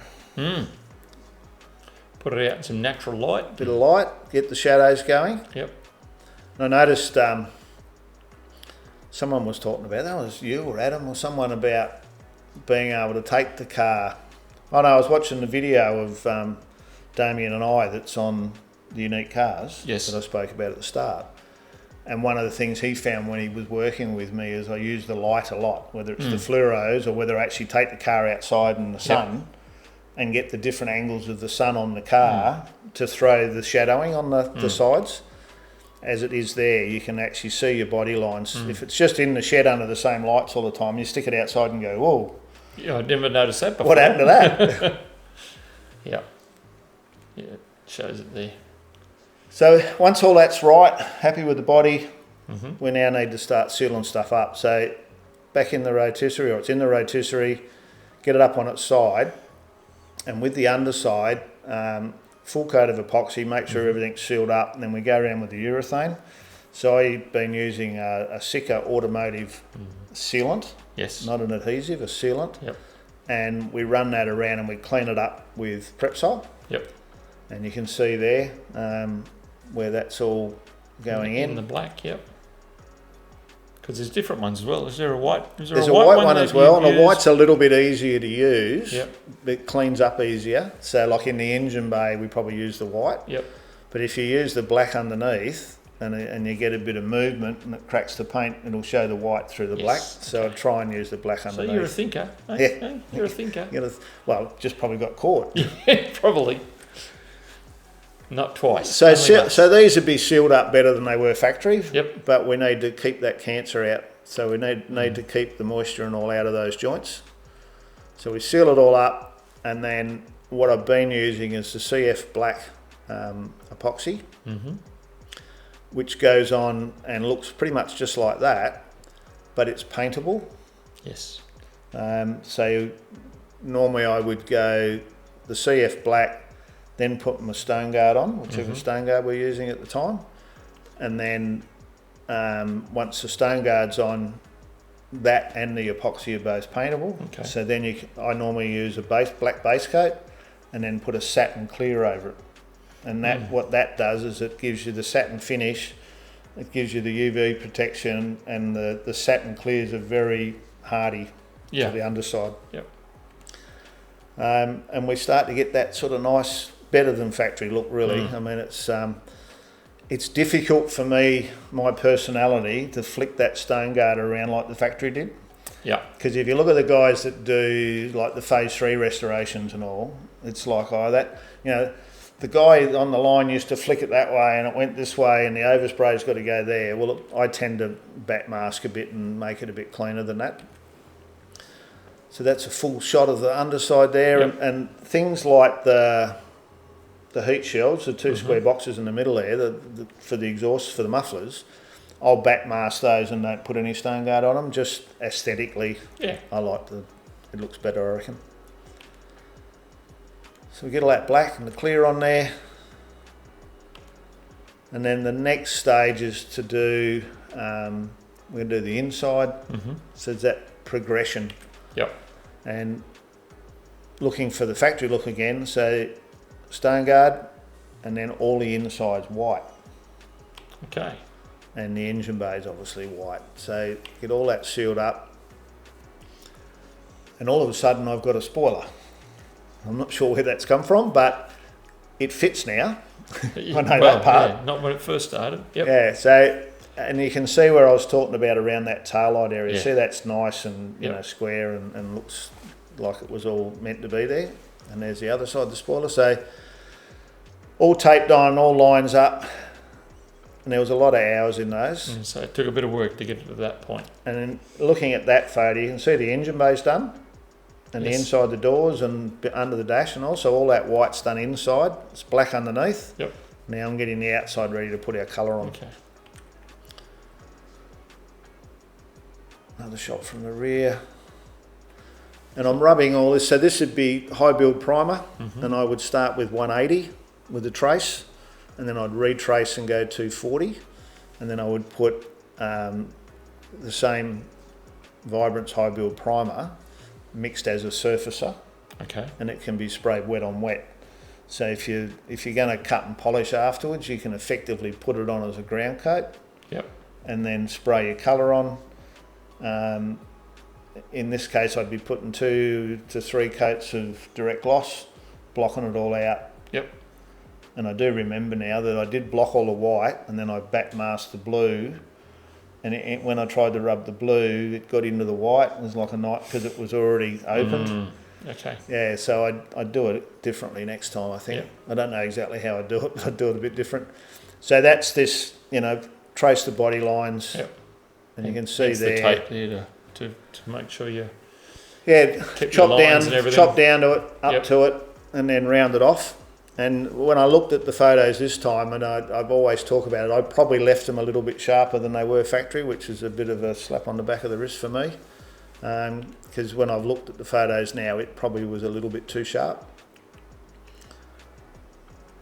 Put it out in some natural light. Bit of light, get the shadows going. Yep. And I noticed someone was talking about, that was you or Adam or someone, about being able to take the car. I know I was watching the video of Damien and I that's on the Unique Cars that I spoke about at the start. And one of the things he found when he was working with me is I use the light a lot, whether it's the fluoros or whether I actually take the car outside in the sun and get the different angles of the sun on the car to throw the shadowing on the sides. As it is there, you can actually see your body lines. If it's just in the shed under the same lights all the time, you stick it outside and go, whoa. Yeah, I never noticed that before. What happened to that? Yeah, it shows it there. So once all that's right, happy with the body, we now need to start sealing stuff up. So back in the rotisserie, or it's in the rotisserie, get it up on its side, and with the underside, full coat of epoxy, make sure everything's sealed up, and then we go around with the urethane. So I've been using a Sika automotive sealant, not an adhesive, a sealant, and we run that around and we clean it up with Prepsol. And you can see there where that's all going in. In the black, because there's different ones as well. Is there a white? There's a white one as well, and the white's a little bit easier to use. It cleans up easier. So like in the engine bay, we probably use the white. But if you use the black underneath and you get a bit of movement and it cracks the paint, it'll show the white through the black. So I try and use the black underneath. So you're a thinker. Hey, you're a thinker. Well, just probably got caught. Yeah, probably. Not twice. So these would be sealed up better than they were factory. But we need to keep that cancer out. So we need to keep the moisture and all out of those joints. So we seal it all up, and then what I've been using is the CF black epoxy, which goes on and looks pretty much just like that, but it's paintable. So normally I would go the CF black, then put my stone guard on, whichever stone guard we're using at the time. And then once the stone guard's on, that and the epoxy are both paintable. So then I normally use a black base coat and then put a satin clear over it. And that what that does is it gives you the satin finish, it gives you the UV protection, and the satin clears are very hardy to the underside. And we start to get that sort of nice, better than factory look, really. I mean, it's difficult for me, my personality, to flick that stone guard around like the factory did. Because if you look at the guys that do like the phase 3 restorations and all, it's like, the guy on the line used to flick it that way and it went this way and the overspray's got to go there. Well, I tend to backmask a bit and make it a bit cleaner than that. So that's a full shot of the underside there, and things like the heat shields, the two square boxes in the middle there, for the exhaust for the mufflers, I'll backmask those and don't put any stone guard on them, just aesthetically. I like it looks better, I reckon. So we get all that black and the clear on there. And then the next stage is to do, we're going to do the inside. So it's that progression. Yep. And looking for the factory look again. So stone guard, and then all the inside's white. Okay. And the engine bay is obviously white. So get all that sealed up. And all of a sudden I've got a spoiler. I'm not sure where that's come from, but it fits now. I know that part. Yeah, not when it first started. Yep. Yeah, so, and you can see where I was talking about around that taillight area. Yeah. See, that's nice and you know, square and looks like it was all meant to be there. And there's the other side of the spoiler. So all taped on, all lines up. And there was a lot of hours in those. So it took a bit of work to get to that point. And then looking at that photo, you can see the engine bay's done. And the inside the doors and under the dash and also all that white's done inside. It's black underneath. Yep. Now I'm getting the outside ready to put our colour on. Okay. Another shot from the rear. And I'm rubbing all this. So this would be high build primer. And I would start with 180 with the trace. And then I'd retrace and go 240. And then I would put the same Vibrance high build primer mixed as a surfacer, and it can be sprayed wet on wet. So if you're going to cut and polish afterwards, you can effectively put it on as a ground coat, and then spray your colour on. In this case, I'd be putting 2 to 3 coats of direct gloss, blocking it all out. And I do remember now that I did block all the white, and then I back masked the blue. And when I tried to rub the blue, it got into the white. It was like a knife because it was already opened. Yeah, so I'd do it differently next time, I think. I don't know exactly how I do it, but I'd do it a bit different. So that's this, you know, trace the body lines. And you can see there. The tape there to make sure you chop down to it, up to it, and then round it off. And when I looked at the photos this time, and I've always talked about it, I probably left them a little bit sharper than they were factory, which is a bit of a slap on the back of the wrist for me. Because when I've looked at the photos now, it probably was a little bit too sharp.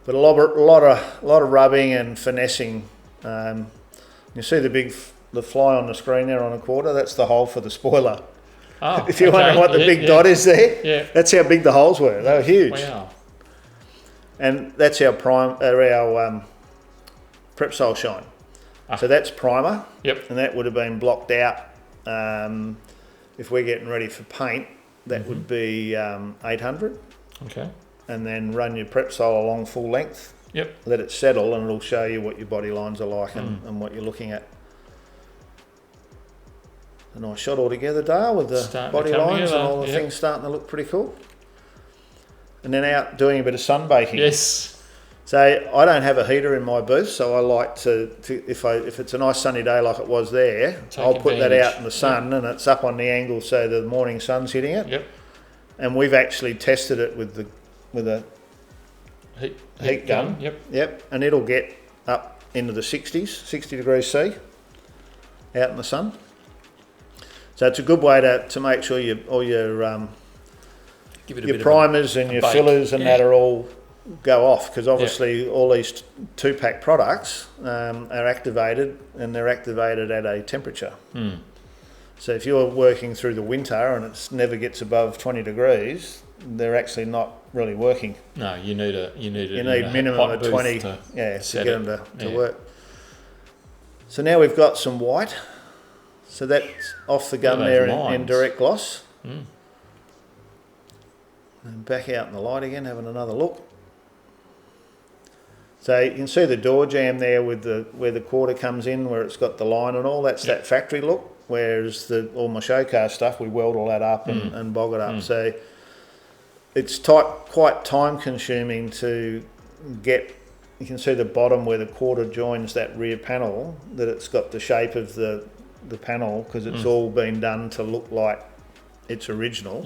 But a lot of rubbing and finessing. You see the fly on the screen there on a quarter. That's the hole for the spoiler. If you wonder what the big dot is there, that's how big the holes were. They were huge. Wow. And that's our prep sole shine. So that's primer. And that would have been blocked out. If we're getting ready for paint, that would be 800. And then run your prep sole along full length. Let it settle, and it'll show you what your body lines are like and what you're looking at. A nice shot all together, Dale, with the body lines and all the things starting to look pretty cool. And then out doing a bit of sunbaking. So I don't have a heater in my booth, so I like to if it's a nice sunny day like it was there, I'll put that out in the sun, and it's up on the angle so the morning sun's hitting it. And we've actually tested it with a heat gun. And it'll get up into the 60s, 60 degrees C, out in the sun. So it's a good way to make sure all your primers and your fillers and that are all go off, because obviously all these 2-pack products are activated, and they're activated at a temperature. So if you're working through the winter and it never gets above 20 degrees, they're actually not really working. No, you need minimum of 20 to get them to work. So now we've got some white. So that's off the gun there in direct gloss. And back out in the light again, having another look. So you can see the door jamb there with where the quarter comes in, where it's got the line and all. That's that factory look. Whereas all my show car stuff, we weld all that up and bog it up. So it's quite time consuming to get. You can see the bottom where the quarter joins that rear panel, that it's got the shape of the panel, because it's all been done to look like it's original.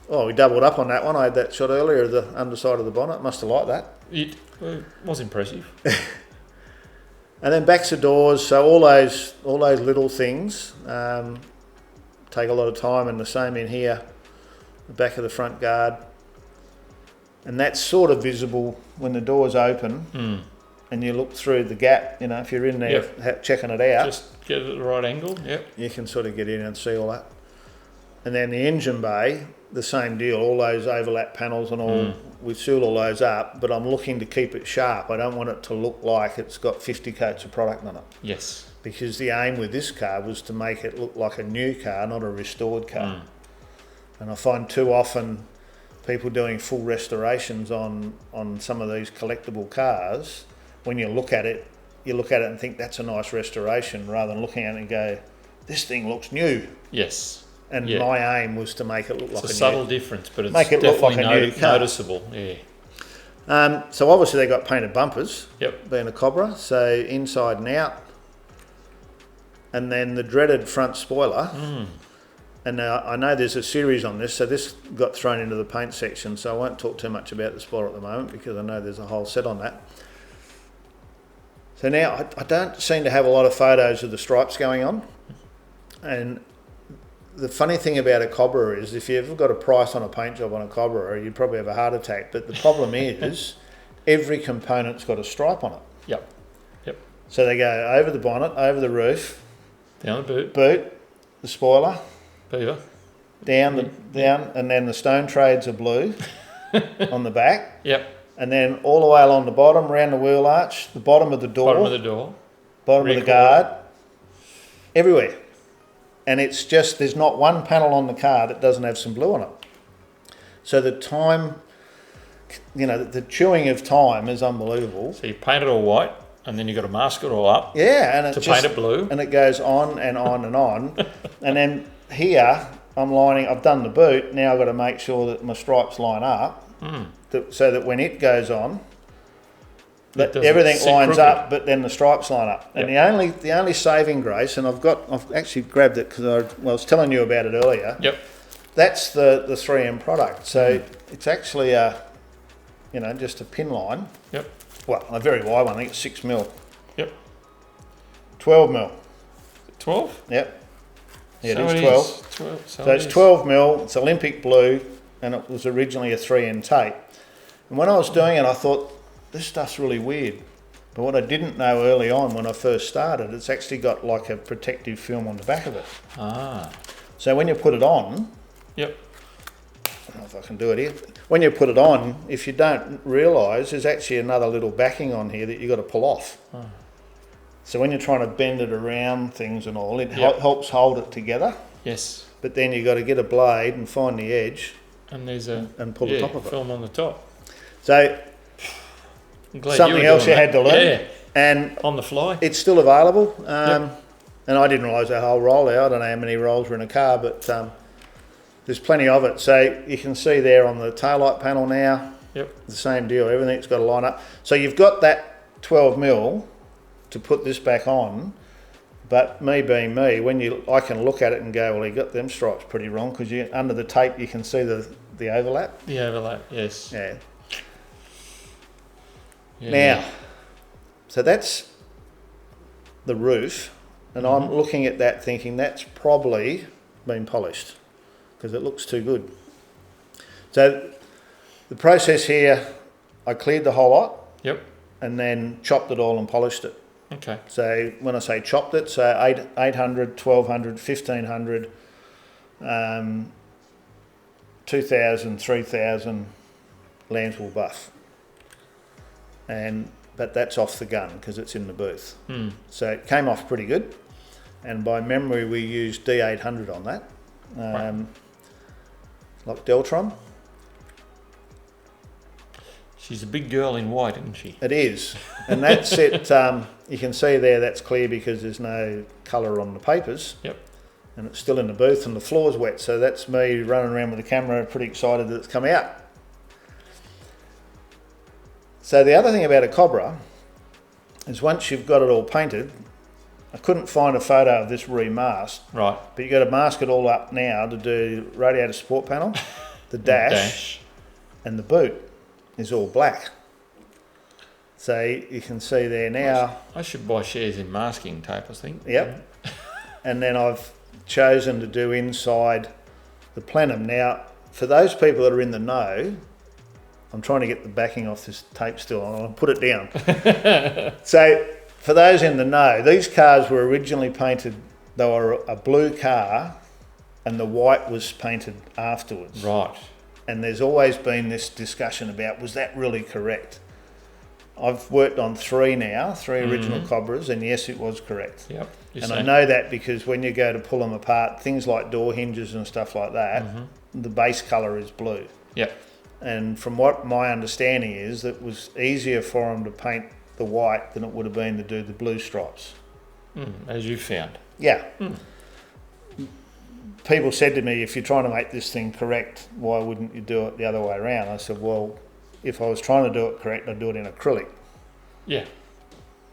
We doubled up on that one. I had that shot earlier of the underside of the bonnet. Must have liked that. It was impressive. And then backs of doors. So all those little things take a lot of time, and the same in here. The back of the front guard. And that's sort of visible when the door's open and you look through the gap, you know, if you're in there checking it out. Just get it at the right angle, yep. You can sort of get in and see all that. And then the engine bay, the same deal, all those overlap panels and all, we seal all those up, but I'm looking to keep it sharp. I don't want it to look like it's got 50 coats of product on it. Yes. Because the aim with this car was to make it look like a new car, not a restored car. And I find too often people doing full restorations on some of these collectible cars, when you look at it and think that's a nice restoration, rather than looking at it and go, this thing looks new. Yes. And my aim was to make it look like a subtle difference, but it's make it look like a new car. Noticeable. Yeah. So obviously they got painted bumpers, Yep. being a Cobra, so inside and out. And then the dreaded front spoiler. And now I know there's a series on this, so this got thrown into the paint section, so I won't talk too much about the spoiler at the moment because I know there's a whole set on that. So now I don't seem to have a lot of photos of the stripes going on. And the funny thing about a Cobra is if you've ever got a price on a paint job on a Cobra, you'd probably have a heart attack. But the problem is every component's got a stripe on it. Yep. So they go over the bonnet, over the roof, Down the boot, the spoiler, beaver, down, and then the stone trades are blue on the back. Yep. And then all the way along the bottom, around the wheel arch, the bottom of the door, bottom of the guard, everywhere. And it's just, there's not one panel on the car that doesn't have some blue on it. So the time, you know, the chewing of time is unbelievable. So you paint it all white, and then you've got to mask it all up. Yeah, and paint it blue. And it goes on and on and on. And then here, I've done the boot, now I've got to make sure that my stripes line up, so that when it goes on, that everything lines up, but then the stripes line up. And the only saving grace, and I've actually grabbed it because I was telling you about it earlier. Yep. That's the 3M product. So it's actually just a pin line. Yep. Well, a very wide one. I think it's 6 mil. Yep. 12 mil. 12? Yep. Yeah, so it is 12. So it's 12 mil. It's Olympic blue, and it was originally a 3M tape. And when I was doing it, I thought, this stuff's really weird. But what I didn't know early on when I first started, it's actually got like a protective film on the back of it. So when you put it on, I don't know if I can do it here. When you put it on, if you don't realise, there's actually another little backing on here that you've got to pull off. So when you're trying to bend it around things and all, it helps hold it together. Yes. But then you've got to get a blade and find the edge and there's and pull the top of it. Film on the top. So something else you had to learn. Yeah. And on the fly. It's still available. And I didn't realise that whole roll out. I don't know how many rolls were in a car, but there's plenty of it. So you can see there on the taillight panel now, the same deal. Everything's got to line up. So you've got that 12 mil to put this back on. But me being me, I can look at it and go, well, you got them stripes pretty wrong because under the tape you can see the overlap. The overlap, yes. Yeah. Now, so that's the roof, and I'm looking at that thinking that's probably been polished because it looks too good. So the process here, I cleared the whole lot. Yep. And then chopped it all and polished it. Okay. So when I say chopped it, so 800, 1200, 1500, 2000, 3000 lambswool buff. But that's off the gun because it's in the booth. So it came off pretty good. And by memory, we used D800 on that. Like Deltron. She's a big girl in white, isn't she? It is. And that's it. You can see there that's clear because there's no colour on the papers. Yep. And it's still in the booth and the floor's wet. So that's me running around with the camera pretty excited that it's come out. So the other thing about a Cobra is once you've got it all painted, I couldn't find a photo of this remasked. Right. But you've got to mask it all up now to do radiator support panel, the dash, and the boot is all black. So you can see there now. I should buy shares in masking tape, I think. Yep. And then I've chosen to do inside the plenum. Now, for those people that are in the know, I'm trying to get the backing off this tape still. I'll put it down. So, for those in the know, these cars were originally painted, they were a blue car and the white was painted afterwards. Right. And there's always been this discussion about, was that really correct? I've worked on three original Cobras, and yes, it was correct. Yep. And I know that because when you go to pull them apart, things like door hinges and stuff like that, the base colour is blue. Yep. And from what my understanding is, it was easier for them to paint the white than it would have been to do the blue stripes. As you found. Yeah. People said to me, if you're trying to make this thing correct, why wouldn't you do it the other way around? I said, well, if I was trying to do it correct, I'd do it in acrylic. Yeah.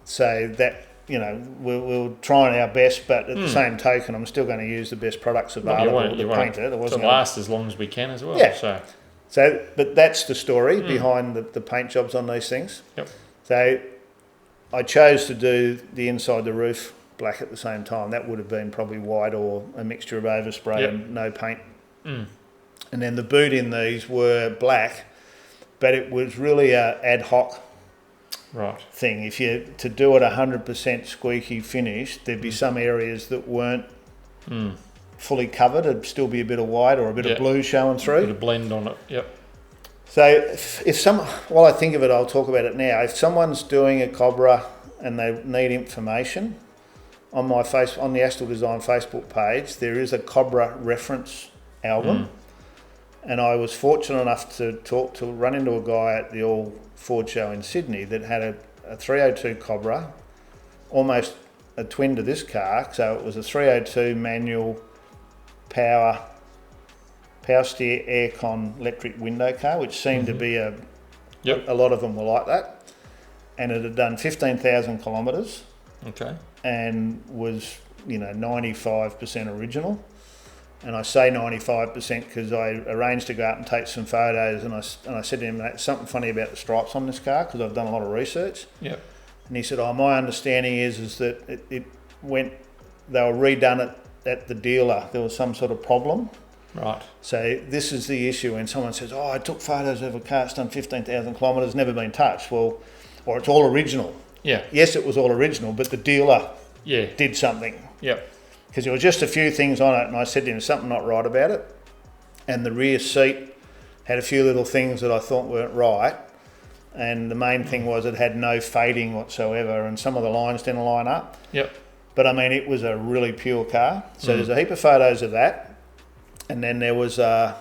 So that, you know, we're trying our best, but at the same token, I'm still going to use the best products available to paint it. It wasn't to last as long as we can as well. Yeah. So, but that's the story behind the paint jobs on these things. Yep. So I chose to do the inside the roof black at the same time. That would have been probably white or a mixture of overspray and no paint. And then the boot in these were black, but it was really a ad hoc thing. If you to do it 100% squeaky finish, there'd be some areas that weren't fully covered. It'd still be a bit of white or a bit of blue showing through. A bit of blend on it. Yep. So while I think of it, I'll talk about it now. If someone's doing a Cobra and they need information, on the Astill Design Facebook page, there is a Cobra reference album. And I was fortunate enough to run into a guy at the All Ford show in Sydney that had a 302 Cobra, almost a twin to this car. So it was a 302 manual power steer aircon electric window car, which seemed to be a lot of them were like that. And it had done 15,000 kilometres. Okay. And was, 95% original. And I say 95% because I arranged to go out and take some photos, and I said to him, "There's something funny about the stripes on this car," because I've done a lot of research. Yep. And he said, "Oh, my understanding is that they were redone at the dealer. There was some sort of problem." Right. So this is the issue when someone says, "Oh, I took photos of a car that's done 15,000 kilometres, never been touched." Well, or it's all original. Yeah. Yes, it was all original, but the dealer did something. Yep. Because there were just a few things on it, and I said to him, "There's something not right about it." And the rear seat had a few little things that I thought weren't right. And the main thing was it had no fading whatsoever, and some of the lines didn't line up. Yep. But I mean, it was a really pure car. So there's a heap of photos of that. And then there was a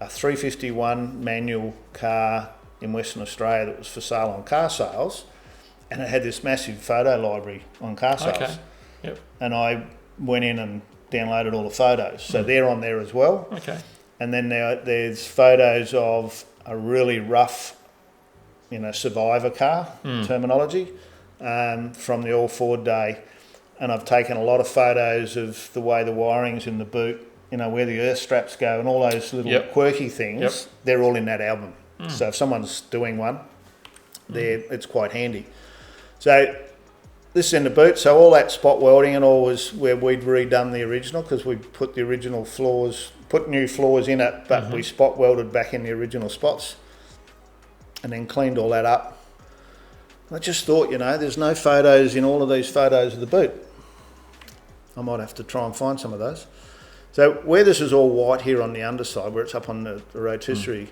351 manual car in Western Australia that was for sale on car sales. And it had this massive photo library on car sales. Okay. Yep. And I went in and downloaded all the photos. So they're on there as well. Okay. And then there's photos of a really rough, survivor car terminology from the All Ford day. And I've taken a lot of photos of the way the wiring's in the boot, where the earth straps go and all those little quirky things. They're all in that album. So if someone's doing one, it's quite handy. So this is in the boot. So all that spot welding and all was where we'd redone the original, because we put the original floors, put new floors in it, but we spot welded back in the original spots and then cleaned all that up. I just thought, there's no photos in all of these photos of the boot. I might have to try and find some of those. So where this is all white here on the underside, where it's up on the rotisserie,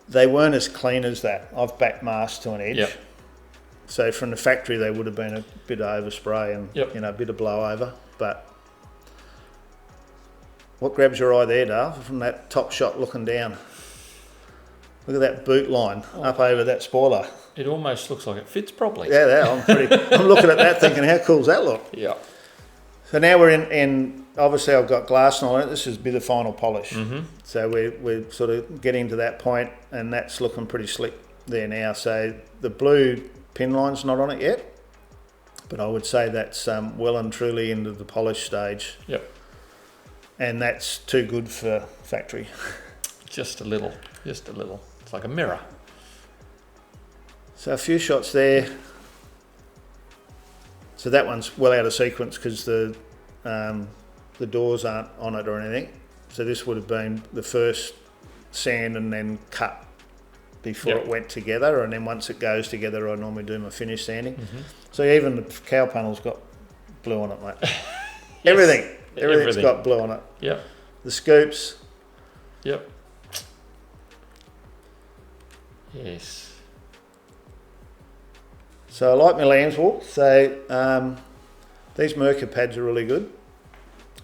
they weren't as clean as that. I've back masked to an edge. Yep. So from the factory, they would have been a bit of overspray and a bit of blowover. But what grabs your eye there, Dale, from that top shot looking down? Look at that boot line up over that spoiler. It almost looks like it fits properly. Yeah, I'm looking at that thinking, how cool does that look? Yeah. So now we're in obviously I've got glass on it. This is a bit of final polish. So we're sort of getting to that point, and that's looking pretty slick there now. So the blue pin line's not on it yet, but I would say that's well and truly into the polish stage. Yep. And that's too good for factory. Just a little. It's like a mirror. So a few shots there. So that one's well out of sequence because the doors aren't on it or anything. So this would have been the first sand and then cut before Yep. it went together, and then once it goes together, I normally do my finish sanding. Mm-hmm. So even the cow panel's got blue on it, mate. Yes. Everything's Everything. got blue on it. Yep. The scoops. Yep. Yes. So I like my lamb's wool. So these Merca pads are really good,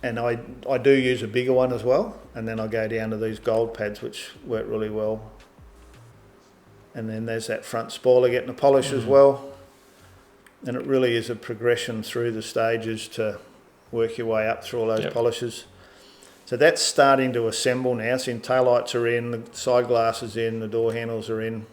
and I do use a bigger one as well, and then I go down to these gold pads which work really well. And then there's that front spoiler getting a polish as well, and it really is a progression through the stages to work your way up through all those polishes. So that's starting to assemble now. So taillights are in, the side glasses in, the door handles are in.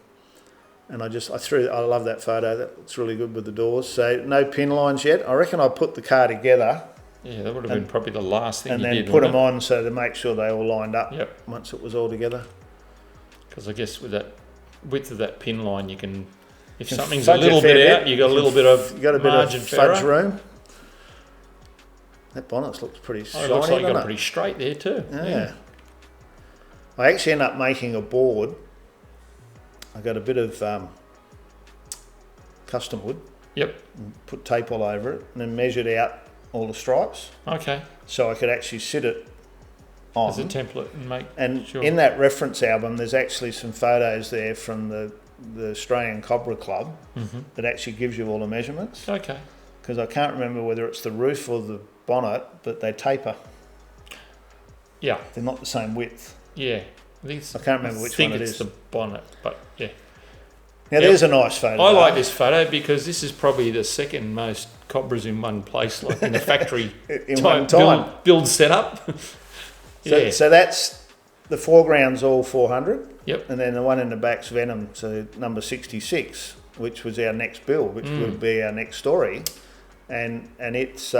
And I love that photo. That's really good with the doors. So no pin lines yet. I reckon I put the car together. Yeah, that would have been probably the last thing and you then did. put them on so to make sure they all lined up once it was all together. Because I guess with that width of that pin line, you can, if something's a fudge little fair bit out, you got a little bit of you got a bit margin of fudge fairer. room. That bonnet looks pretty shiny. It looks like you got doesn't it pretty straight there too. Yeah. I actually end up making a board. I got a bit of custom wood. Yep. Put tape all over it, and then measured out all the stripes, Okay. so I could actually sit it on. As a template and make And sure. in that reference album, there's actually some photos there from the Australian Cobra Club that actually gives you all the measurements. Okay. Because I can't remember whether it's the roof or the bonnet, but they taper. Yeah. They're not the same width. Yeah. I can't remember which one it I think is. it's the bonnet, but yeah. Now there's a nice photo. I like this photo because this is probably the second most Cobras in one place, like in the factory in one time. build setup. So that's the foreground's all 400. Yep. And then the one in the back's Venom, so number 66, which was our next build, which would be our next story, and it's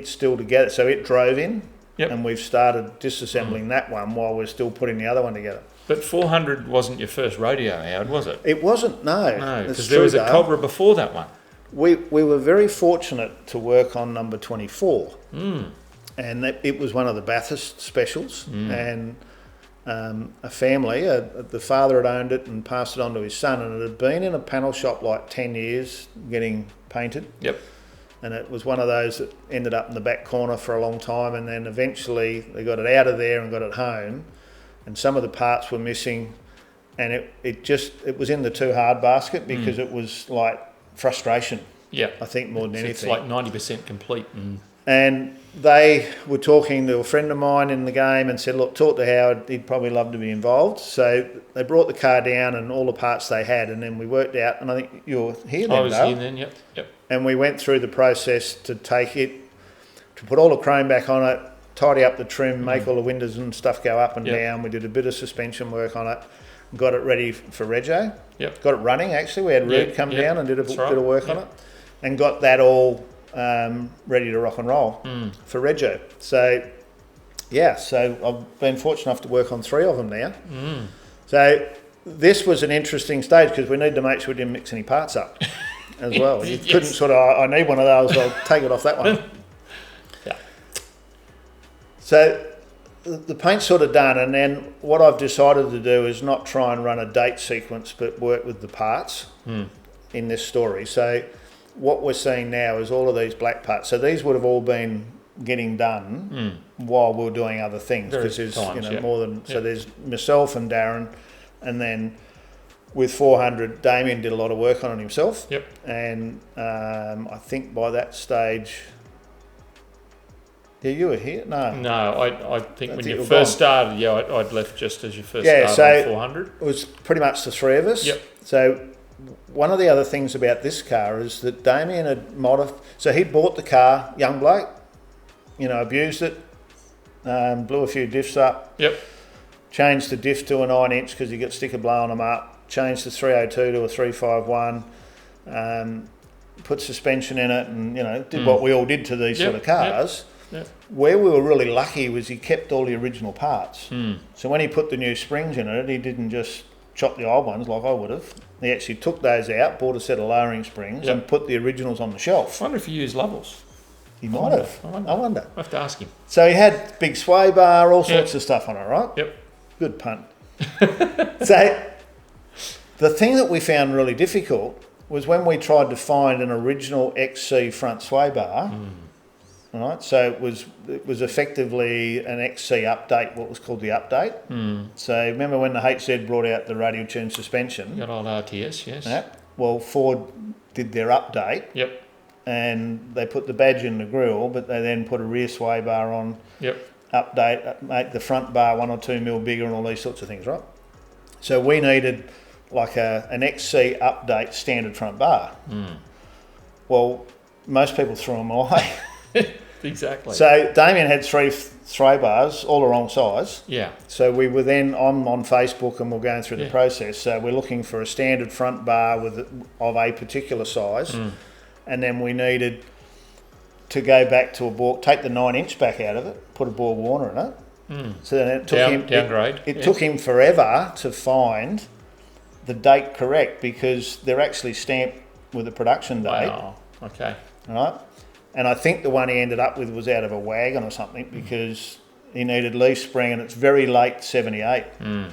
still together. So it drove in, and we've started disassembling that one while we're still putting the other one together. But 400 wasn't your first rodeo, Howard, was it? It wasn't, no. No, because there was a Cobra before that one. We were very fortunate to work on number 24, and it was one of the Bathurst specials, and a family, the father had owned it and passed it on to his son, and it had been in a panel shop like 10 years getting painted. Yep. And it was one of those that ended up in the back corner for a long time, and then eventually they got it out of there and got it home, and some of the parts were missing, and it was in the too hard basket because it was like frustration. Yeah. I think more than anything. It's like 90% complete. And they were talking to a friend of mine in the game and said, look, talk to Howard, he'd probably love to be involved. So they brought the car down and all the parts they had, and then we worked out, and I think you were here then, I was Dale. here then, yep. And we went through the process to take it, to put all the chrome back on it, tidy up the trim, make all the windows and stuff go up and down. We did a bit of suspension work on it, got it ready for rego. Got it running, actually. We had Rude come down and did a bit of work on it, and got that all ready to rock and roll for rego. So I've been fortunate enough to work on 3 of them now. So this was an interesting stage because we need to make sure we didn't mix any parts up as well. You couldn't sort of, I need one of those, I'll take it off that one. So the paint's sort of done, and then what I've decided to do is not try and run a date sequence, but work with the parts in this story. So what we're seeing now is all of these black parts. So these would have all been getting done while we were doing other things, because there's more than so there's myself and Darren, and then with 400 Damien did a lot of work on it himself. And I think by that stage, you were here? No, I think when you first started, I'd left just as you first started so on 400. It was pretty much the 3 of us. So one of the other things about this car is that Damien had modified. So he bought the car, young bloke, abused it, blew a few diffs up. Changed the diff to a 9-inch because he got sticker blowing them up. Changed the 302 to a 351. Put suspension in it, and did what we all did to these sort of cars. Where we were really lucky was he kept all the original parts. So when he put the new springs in it, he didn't just chop the old ones like I would have. He actually took those out, bought a set of lowering springs, and put the originals on the shelf. I wonder if he used Lovells. He might have. I wonder. I have to ask him. So he had big sway bar, all sorts of stuff on it, right? Yep. Good punt. So The thing that we found really difficult was when we tried to find an original XC front sway bar. Right, so it was effectively an XC update, what was called the update. So remember when the HZ brought out the radial tune suspension? Got old RTS, yes. Yeah. Well, Ford did their update. Yep. And they put the badge in the grille, but they then put a rear sway bar on. Yep. Update, make the front bar 1 or 2 mil bigger, and all these sorts of things, right? So we needed like an XC update standard front bar. Well, most people threw them away. Exactly. So Damien had 3 sway bars, all the wrong size. Yeah. So we were then on Facebook and we're going through the process. So we're looking for a standard front bar of a particular size, and then we needed to go back to a Borg, take the 9-inch back out of it, put a Borg Warner in it. So then it took downgrade. It took him forever to find the date correct because they're actually stamped with a production date. Wow. Okay. Right. And I think the one he ended up with was out of a wagon or something because he needed leaf spring and it's very late 78. And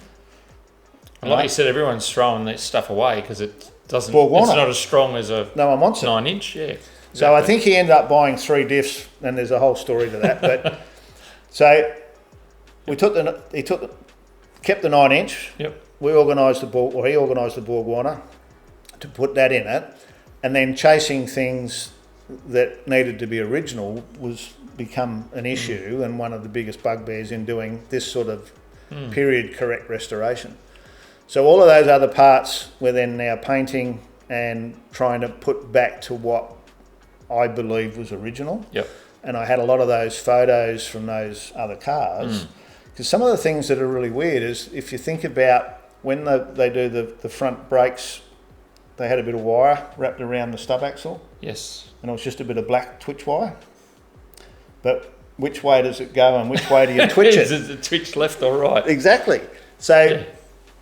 like you said, everyone's throwing that stuff away because it doesn't. Borg Warner. It's not as strong as a no one wants it. 9-inch. Yeah. Exactly. So I think he ended up buying 3 diffs, and there's a whole story to that. But so we kept the 9-inch. Yep. We organised the Borg, or he organised the Borg Warner to put that in it, and then chasing things that needed to be original was become an issue and one of the biggest bugbears in doing this sort of period correct restoration. So all of those other parts we're then now painting and trying to put back to what I believe was original. Yep. And I had a lot of those photos from those other cars because some of the things that are really weird is if you think about when they do the front brakes, they had a bit of wire wrapped around the stub axle. Yes. And it was just a bit of black twitch wire. But which way does it go and which way do you twitch it? Is it twitch left or right? Exactly. So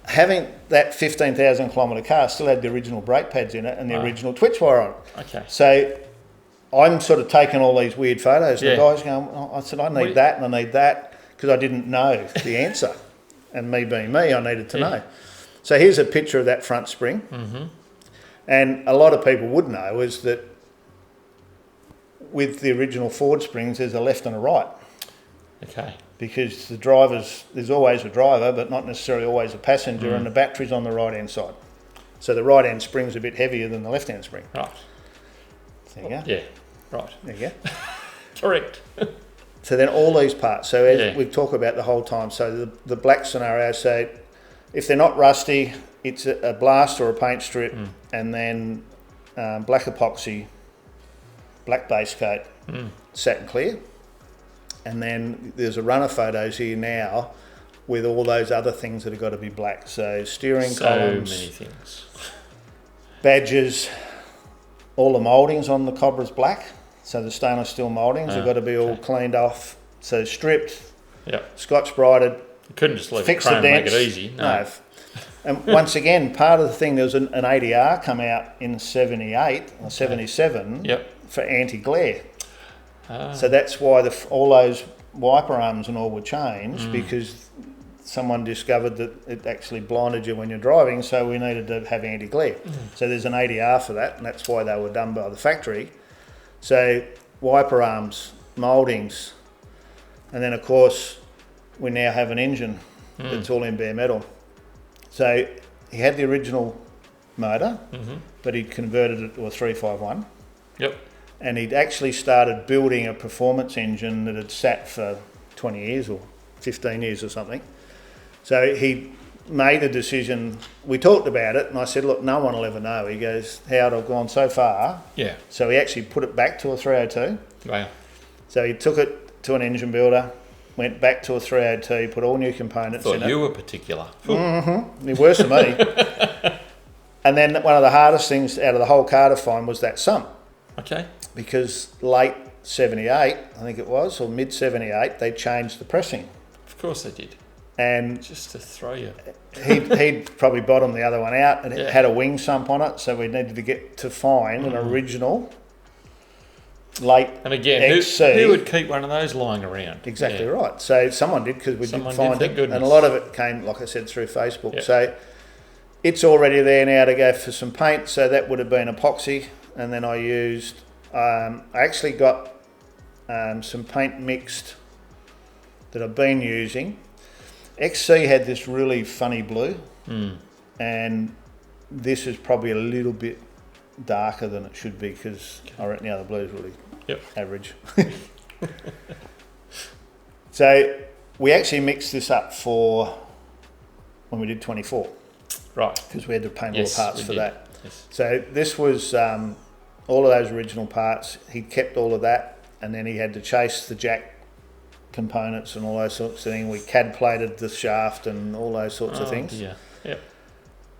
having that 15,000 kilometre car still had the original brake pads in it and the original twitch wire on it. Okay. So I'm sort of taking all these weird photos and the guy's going, I said, I need that and I need that because I didn't know the answer. And me being me, I needed to know. So here's a picture of that front spring. And a lot of people would know is that with the original Ford springs, there's a left and a right. Okay. Because there's always a driver, but not necessarily always a passenger, and the battery's on the right-hand side. So the right-hand spring's a bit heavier than the left-hand spring. Right. There you go. Yeah, right. There you go. Correct. So then all these parts, so as we talk about the whole time, so the black scenario, so if they're not rusty, it's a blast or a paint strip, and then black epoxy, black base coat, satin clear. And then there's a run of photos here now with all those other things that have got to be black. So steering columns, so many things. Badges, all the mouldings on the Cobra's black. So the stainless steel mouldings have got to be all cleaned off. So stripped, Scotch brighted. You couldn't just leave fix the chrome the and make dents. it easy. No. And once again, part of the thing, there was an ADR come out in 78 or 77 for anti-glare. So that's why all those wiper arms and all were changed because someone discovered that it actually blinded you when you're driving, so we needed to have anti-glare. So there's an ADR for that, and that's why they were done by the factory. So wiper arms, mouldings, and then of course we now have an engine that's all in bare metal. So he had the original motor, but he converted it to a 351. Yep. And he'd actually started building a performance engine that had sat for 20 years or 15 years or something. So he made a decision. We talked about it and I said, look, no one will ever know. He goes, Howard, I've gone so far. Yeah. So he actually put it back to a 302. Wow. So he took it to an engine builder, went back to a 302, put all new components in it. Thought you were particular. You're worse than me. And then one of the hardest things out of the whole car to find was that sump. Okay. Because late 78, I think it was, or mid 78, they changed the pressing. Of course they did. And just to throw you. he'd probably bottomed the other one out, and it had a wing sump on it, so we needed to get to find an original late And again, who would keep one of those lying around? Exactly right. So someone did because we didn't find it, goodness. and a lot of it came, like I said, through Facebook. So it's already there now to go for some paint, so that would have been epoxy. And then I used, I actually got some paint mixed that I've been using. XC had this really funny blue, and this is probably a little bit darker than it should be, because I reckon the other blue is really average. So we actually mixed this up for when we did 24. Right. Because we had to paint all the parts for that. Yes. So this was all of those original parts. He kept all of that, and then he had to chase the jack components and all those sorts of things. We CAD plated the shaft and all those sorts of things. Yeah. Yep.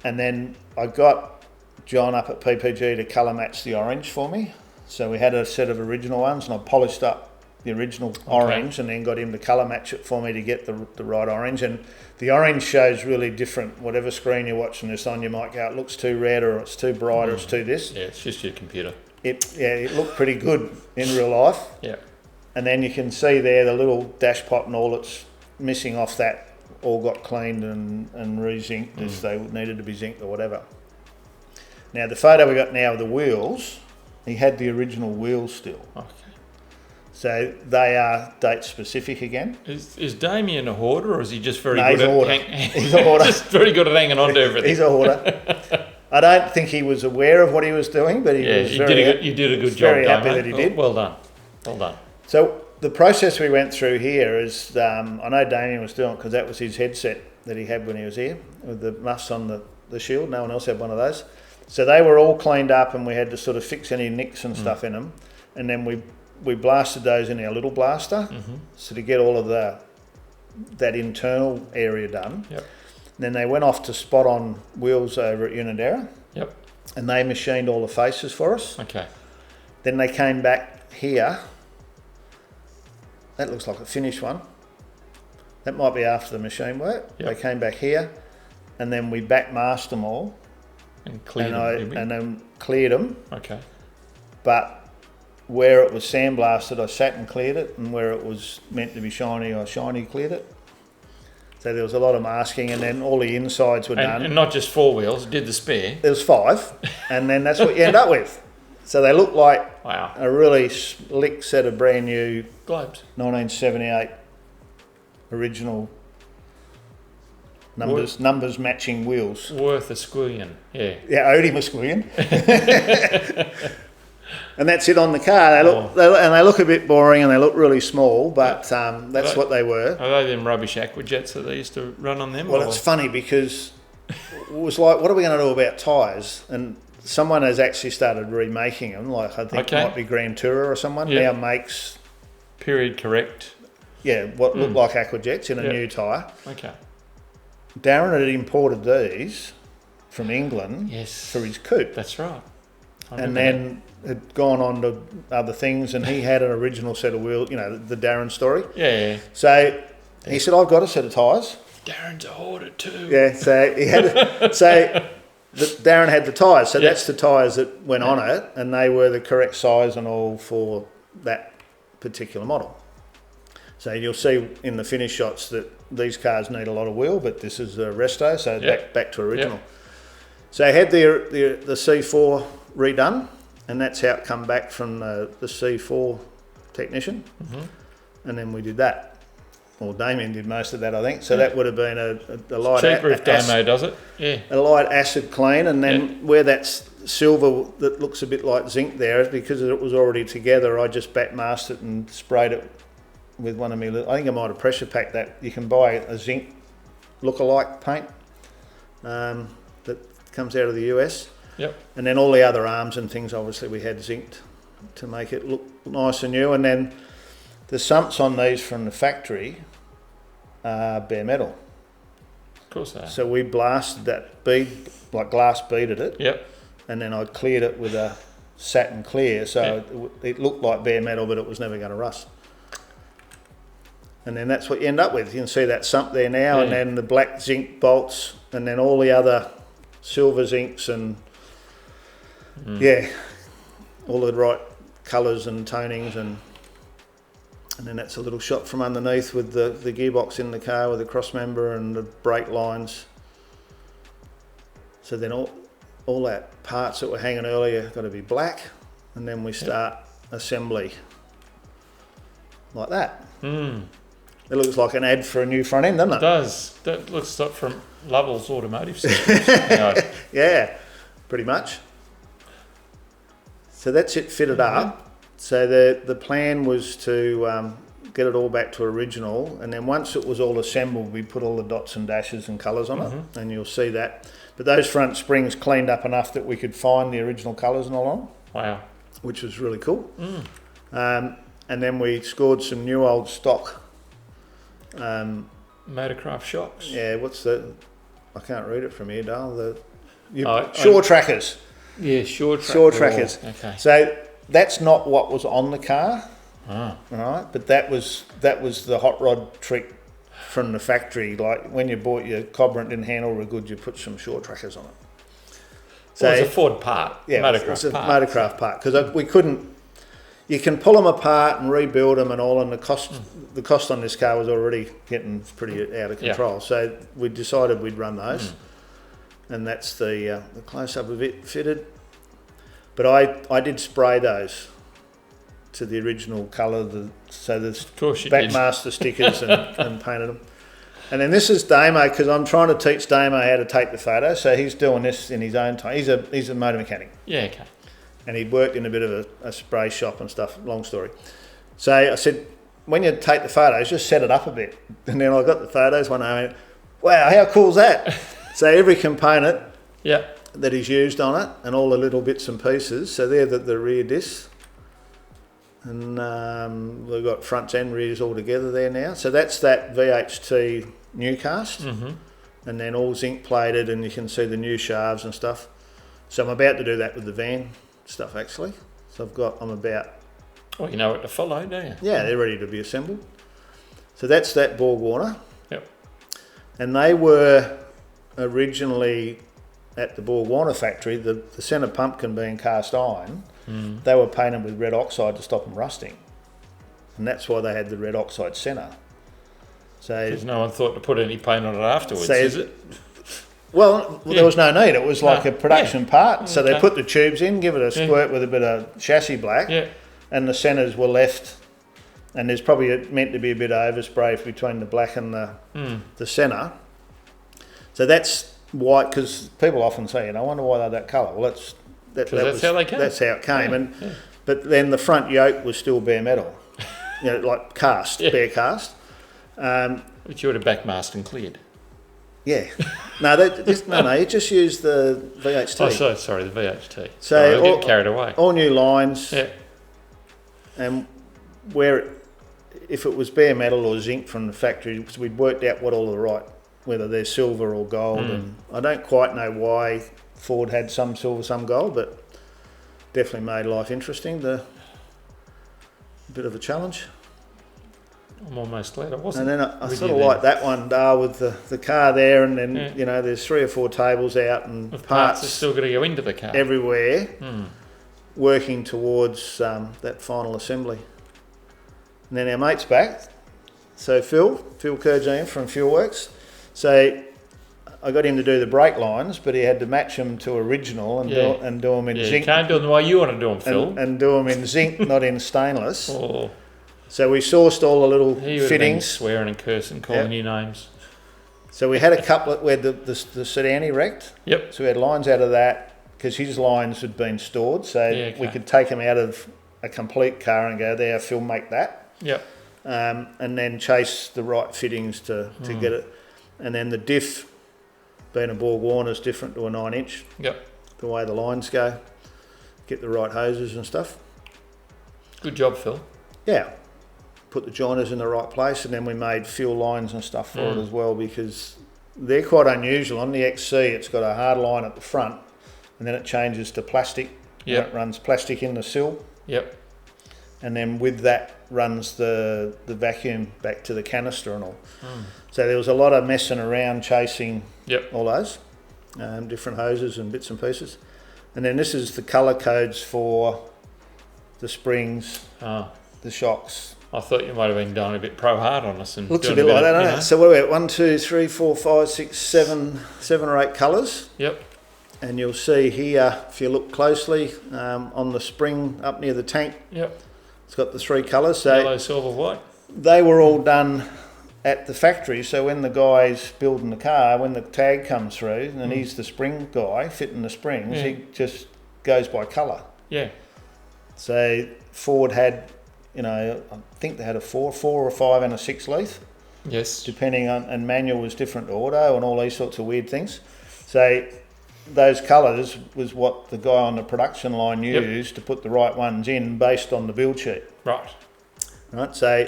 And then I got John up at PPG to colour match the orange for me. So we had a set of original ones, and I polished up the original orange, and then got him to colour match it for me to get the right orange. And the orange shows really different. Whatever screen you're watching this on, you might go, it looks too red, or it's too bright, or it's too this. Yeah, it's just your computer. It looked pretty good in real life. Yeah. And then you can see there the little dash pot and all that's missing off that all got cleaned and re-zinced as they needed to be zinced or whatever. Now the photo we got now of the wheels, he had the original wheels still. Okay. So they are date specific again. Is Damien a hoarder, or is he just very No, good he's a hoarder. just very good at hanging on to everything? He's a hoarder. I don't think he was aware of what he was doing, but you did a good job. Very happy that he did. Well done. Well done. So the process we went through here is, I know Damien was doing it because that was his headset that he had when he was here, with the muffs on the shield. No one else had one of those. So they were all cleaned up, and we had to sort of fix any nicks and stuff in them. And then we blasted those in our little blaster, so to get all of that internal area done. Yep. Then they went off to spot on wheels over at Unidera. Yep. And they machined all the faces for us. Okay. Then they came back here. That looks like a finished one. That might be after the machine work. Yep. They came back here, and then we backmasked them all. And cleared them, and then cleared them. Okay. But where it was sandblasted, I sat and cleared it, and where it was meant to be shiny, I shiny cleared it. So there was a lot of masking, and then all the insides were done. And not just 4 wheels, did the spare. There was 5, and then that's what you end up with. So they look like a really slick set of brand new globes, 1978 original numbers matching wheels. Worth a squillion, yeah. Yeah, I owed him a squillion. And that's it on the car. They look a bit boring, and they look really small, but that's what they were. Are they them rubbish aquajets that they used to run on them? Well, it's funny because it was like, what are we going to do about tyres? And someone has actually started remaking them. Like, I think it might be Grand Tourer or someone now makes period correct. Yeah, what look like aquajets in a new tyre. Okay. Darren had imported these from England for his coupe. That's right. And then had gone on to other things, and he had an original set of wheels, you know, the Darren story. Yeah. So he said, I've got a set of tyres. Darren's a hoarder too. Yeah, so he had Darren had the tyres, so that's the tyres that went on it, and they were the correct size and all for that particular model. So you'll see in the finish shots that these cars need a lot of wheel, but this is a resto, so back to original. So I had the C4 redone, and that's how it come back from the C4 technician, and then we did that. Well, Damien did most of that, I think. So that would have been a light... Cheaper if Damo does it, a light acid clean, and then where that's silver that looks a bit like zinc there, because it was already together, I just backmasked it and sprayed it with one of my... I think I might have pressure packed that. You can buy a zinc look-alike paint that comes out of the US. Yep. And then all the other arms and things, obviously, we had zinced to make it look nice and new. And then the sumps on these from the factory are bare metal. Of course they are. So we blasted that bead, like glass beaded it. Yep. And then I cleared it with a satin clear, so it looked like bare metal, but it was never going to rust. And then that's what you end up with. You can see that sump there now, and then the black zinc bolts, and then all the other silver zincs and all the right colours and tonings, and then that's a little shot from underneath with the gearbox in the car with the cross member and the brake lines. So then all that parts that were hanging earlier got to be black, and then we start assembly like that. It looks like an ad for a new front end, doesn't it? It does. That looks like from Lovells Automotive Systems. Yeah, pretty much. So that's it fitted up. So the plan was to get it all back to original, and then once it was all assembled, we put all the dots and dashes and colours on it, and you'll see that. But those front springs cleaned up enough that we could find the original colours and all on. Wow. Which was really cool. And then we scored some new old stock. Motorcraft shocks. Yeah, I can't read it from here, Dale. Oh, Shore trackers. Yeah, shore trackers. Oh, okay. So that's not what was on the car, Ah. right? But that was the hot rod trick from the factory. Like when you bought your Cobra and didn't handle real good, you put some shore trackers on it. So it's a Ford part. Yeah, motorcraft it's a part. motorcraft part because we couldn't. You can pull them apart and rebuild them and all, and the cost on this car was already getting pretty out of control. So we decided we'd run those, and that's the close up of it fitted. But I did spray those to the original colour, so the Backmaster stickers and painted them. And then this is Damo, because I'm trying to teach Damo how to take the photo. So he's doing this in his own time. He's a motor mechanic. Yeah, okay. And he worked in a bit of a spray shop and stuff, long story. So I said, when you take the photos, just set it up a bit. And then I got the photos one day and I went, wow, how cool is that? So every component that is used on it and all the little bits and pieces, so they're the rear discs. And we've got fronts and rears all together there now. So that's that VHT new cast. And then all zinc plated, and you can see the new shafts and stuff. So I'm about to do that with the van stuff actually. So I'm about... Well, you know what to follow, don't you? Yeah, they're ready to be assembled. So that's that Borg Warner. Yep. And they were originally at the Borg Warner factory, the centre pumpkin being cast iron, they were painted with red oxide to stop them rusting. And that's why they had the red oxide centre. So because no one thought to put any paint on it afterwards, is it? Well, there was no need. It was like a production part. So they put the tubes in, give it a squirt with a bit of chassis black, and the centres were left. And there's probably meant to be a bit of overspray between the black and the centre. So that's why, because people often say, I wonder why they're that colour. Well, that's how they came. That's how it came. But then the front yoke was still bare metal, like cast, bare cast. Which you would have backmasked and cleared. Yeah. No, you just use the VHT. Oh, sorry, the VHT. So I get carried away. All new lines. Yeah. And if it was bare metal or zinc from the factory, we'd worked out whether they're silver or gold. And I don't quite know why Ford had some silver, some gold, but definitely made life interesting. A bit of a challenge. I'm almost glad I wasn't. And then I sort of like that one, with the car there, and then there's 3 or 4 tables out and parts are still got to go into the car everywhere, working towards that final assembly. And then our mate's back, so Phil Kurjan from Fuelworks. So I got him to do the brake lines, but he had to match them to original and do them in zinc. You can't do them the way you want to do them, Phil. And do them in zinc, not in stainless. Oh. So we sourced all the little fittings. Swearing and cursing, calling you names. So we had a couple where the sedan he wrecked. Yep. So we had lines out of that because his lines had been stored. So we could take them out of a complete car and go, there, Phil, make that. Yep. And then chase the right fittings to get it. And then the diff, being a Borg Warner, is different to a 9-inch. Yep. The way the lines go. Get the right hoses and stuff. Good job, Phil. Yeah. Put the joiners in the right place, and then we made fuel lines and stuff for it as well, because they're quite unusual. On the XC, it's got a hard line at the front, and then it changes to plastic. It runs plastic in the sill. Yep. And then with that runs the vacuum back to the canister and all. So there was a lot of messing around chasing all those different hoses and bits and pieces. And then this is the colour codes for the springs, the shocks. I thought you might have been going a bit pro hard on us and looks a bit like that, doesn't it? So what are we at? 1, 2, 3, 4, 5, 6, 7 or 8 colours. Yep. And you'll see here, if you look closely, on the spring up near the tank, Yep. it's got the 3 colours. So Yellow, silver, white. they were all done at the factory. So when the guy's building the car, when the tag comes through, and he's the spring guy fitting the springs, he just goes by colour. Yeah. So Ford had, I think they had a 4 or 5 and a 6 lathe. Yes. Depending on, and manual was different to auto and all these sorts of weird things. So those colours was what the guy on the production line used to put the right ones in based on the build sheet. Right. Right. So,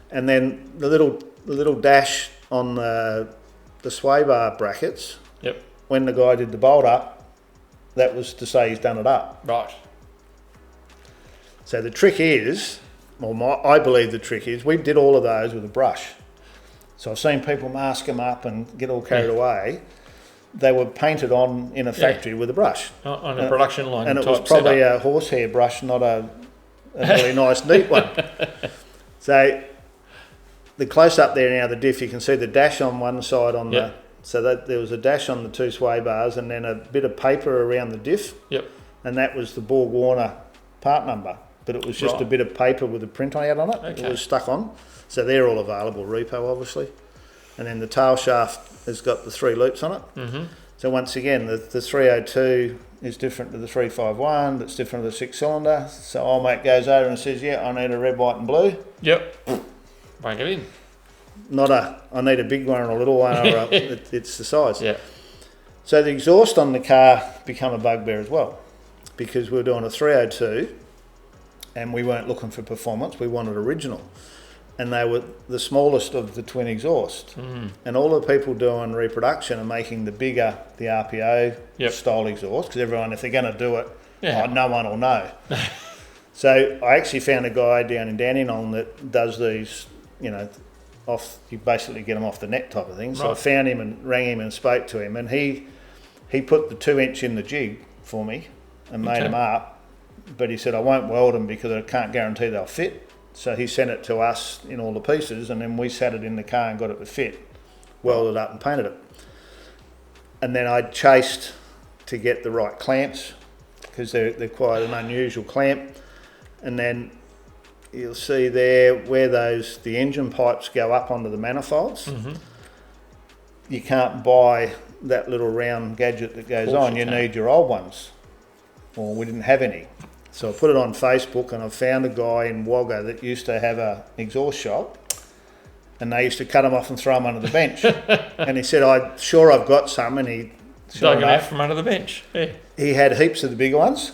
and then the little dash on the sway bar brackets. Yep. When the guy did the bolt up, that was to say he's done it up. Right. So the trick is, I believe the trick is, we did all of those with a brush. So I've seen people mask them up and get all carried away. They were painted on in a factory with a brush. On a production line. And it was probably a horsehair brush, not a really nice, neat one. So the close up there now, the diff, you can see the dash on one side on the... So that there was a dash on the 2 sway bars and then a bit of paper around the diff. Yep. And that was the Borg Warner part number. But it was just a bit of paper with a printout on it. Okay. It was stuck on. So they're all available, repo obviously. And then the tail shaft has got the 3 loops on it. Mm-hmm. So once again, the 302 is different to the 351, that's different to the 6-cylinder. So old mate goes over and says, yeah, I need a red, white and blue. Yep. Bang it in. Not I need a big one or a little one, or it's the size. Yeah. So the exhaust on the car become a bugbear as well, because we were doing a 302 and we weren't looking for performance, we wanted original. And they were the smallest of the twin exhaust. And all the people doing reproduction are making the bigger, the RPO style exhaust, because everyone, if they're going to do it, no one will know. So I actually found a guy down in Dandenong that does these, you basically get them off the net type of thing. So I found him and rang him and spoke to him, and he put the 2-inch in the jig for me and made them up. But he said, I won't weld them because I can't guarantee they'll fit. So he sent it to us in all the pieces, and then we sat it in the car and got it to fit, welded up and painted it. And then I chased to get the right clamps, because they're quite an unusual clamp. And then you'll see there where the engine pipes go up onto the manifolds. You can't buy that little round gadget that goes on. You need your old ones. Well, we didn't have any. So I put it on Facebook, and I found a guy in Wagga that used to have an exhaust shop, and they used to cut them off and throw them under the bench. And he said, I've got some, and he dug them out from under the bench. Yeah. He had heaps of the bigger ones,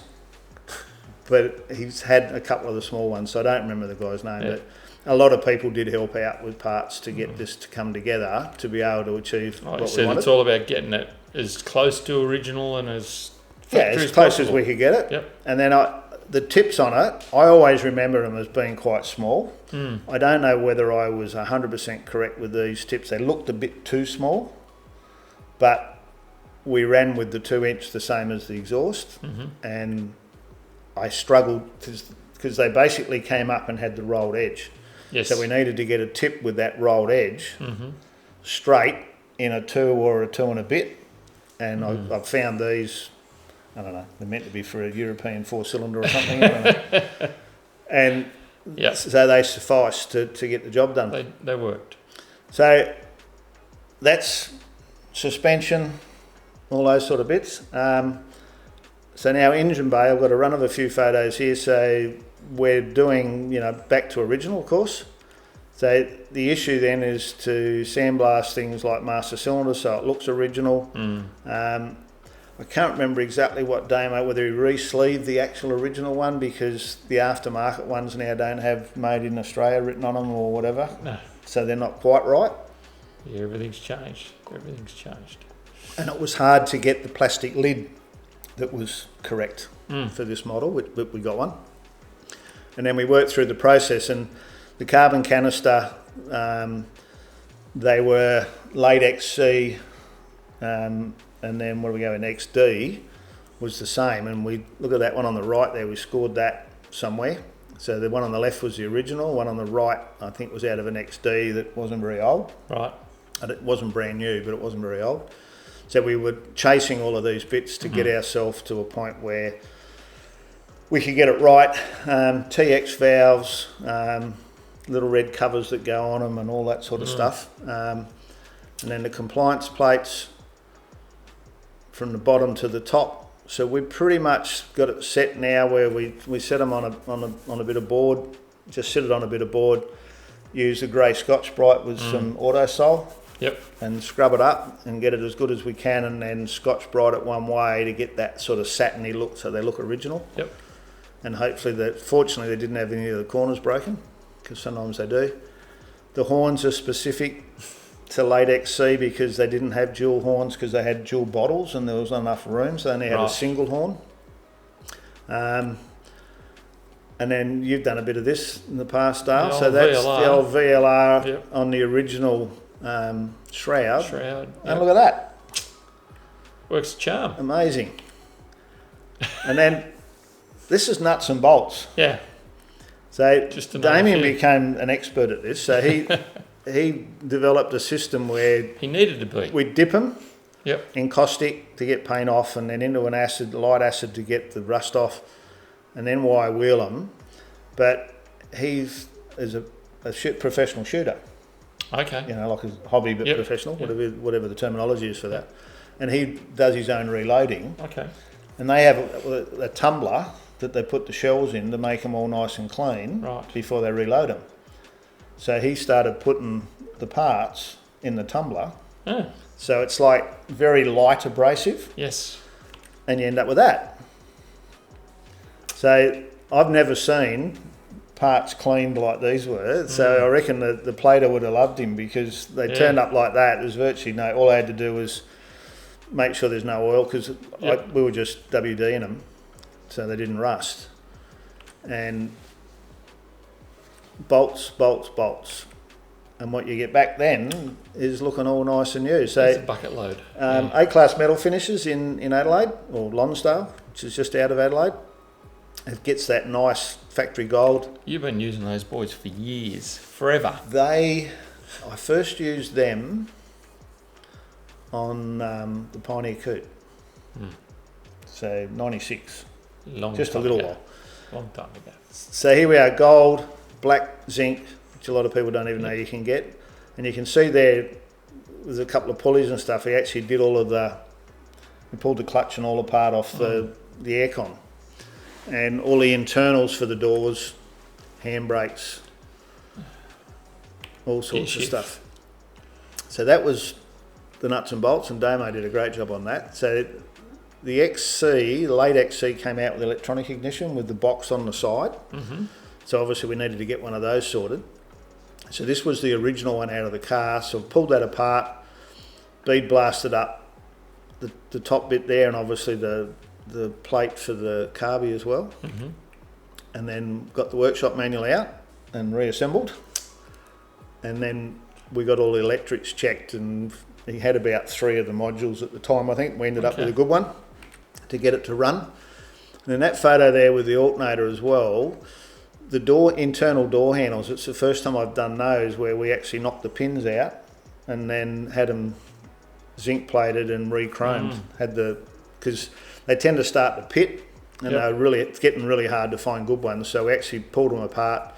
but he's had a couple of the small ones, so I don't remember the guy's name. But a lot of people did help out with parts to get this to come together to be able to achieve what we wanted. It's all about getting it as close to original and as as close as we could get it. Yep. And then the tips on it, I always remember them as being quite small. I don't know whether I was 100% correct with these tips. They looked a bit too small, but we ran with the 2-inch the same as the exhaust, and I struggled because they basically came up and had the rolled edge. Yes. So we needed to get a tip with that rolled edge straight in a 2 or a 2 and a bit, and I've found these. I don't know, they're meant to be for a European 4-cylinder or something. I don't know. And so they suffice to get the job done. They worked. So that's suspension, all those sort of bits. So now engine bay, I've got a run of a few photos here. So we're doing, back to original, of course. So the issue then is to sandblast things like master cylinder so it looks original. I can't remember exactly what Damo, whether he re-sleeved the actual original one, because the aftermarket ones now don't have made in Australia written on them or whatever. No. So they're not quite right. Yeah, everything's changed. And it was hard to get the plastic lid that was correct for this model, but we got one. And then we worked through the process, and the carbon canister, they were late XC, and then what do we go in XD was the same, and we look at that one on the right there, we scored that somewhere. So the one on the left was the original, one on the right I think was out of an XD that wasn't very old. Right. And it wasn't brand new, but it wasn't very old. So we were chasing all of these bits to get ourselves to a point where we could get it right. TX valves, little red covers that go on them and all that sort of stuff. And then the compliance plates from the bottom to the top. So we pretty much got it set now where we set them on a bit of board, just sit it on a bit of board, use the grey Scotch-Brite with some Autosol. Yep. And scrub it up and get it as good as we can, and then Scotch-Brite it one way to get that sort of satiny look so they look original. Yep. And hopefully, fortunately they didn't have any of the corners broken, because sometimes they do. The horns are specific to late XC because they didn't have dual horns because they had dual bottles and there was not enough room, so they only had a single horn. And then you've done a bit of this in the past, Dale. So that's VLR. The old VLR on the original shroud. And look at that. Works a charm. Amazing. And then this is nuts and bolts. Yeah. So Damien became an expert at this. So he developed a system where he needed to be. We dip them in caustic to get paint off, and then into an light acid to get the rust off, and then wire wheel them. But he's a professional shooter. Okay. You know, like a hobby but professional, whatever the terminology is for that. And he does his own reloading. Okay. And they have a tumbler that they put the shells in to make them all nice and clean before they reload them. So he started putting the parts in the tumbler. Oh. So it's like very light abrasive. Yes. And you end up with that. So I've never seen parts cleaned like these were. So I reckon the plater would have loved him because they turned up like that. There was virtually all I had to do was make sure there's no oil because we were just WDing them so they didn't rust. And bolts. And what you get back then is looking all nice and new. So it's a bucket load. A-class metal finishes in Adelaide, or Lonsdale, which is just out of Adelaide. It gets that nice factory gold. You've been using those boys for years, forever. I first used them on the Pioneer Coupe. So 96. Just a little while. Long time ago. So here we are, gold, black zinc, which a lot of people don't even know you can get. And you can see there's a couple of pulleys and stuff. He actually did he pulled the clutch and all apart off the aircon. And all the internals for the doors, handbrakes, all sorts of stuff. So that was the nuts and bolts, and Damo did a great job on that. So the late XC came out with electronic ignition with the box on the side. So obviously we needed to get one of those sorted. So this was the original one out of the car. So I pulled that apart, bead blasted up the top bit there, and obviously the plate for the carby as well. And then got the workshop manual out and reassembled. And then we got all the electrics checked, and he had about 3 of the modules at the time, I think. We ended up with a good one to get it to run. And in that photo there with the alternator as well, the internal door handles, it's the first time I've done those where we actually knocked the pins out and then had them zinc plated and re-chromed. Because they tend to start to pit, and it's getting really hard to find good ones. So we actually pulled them apart,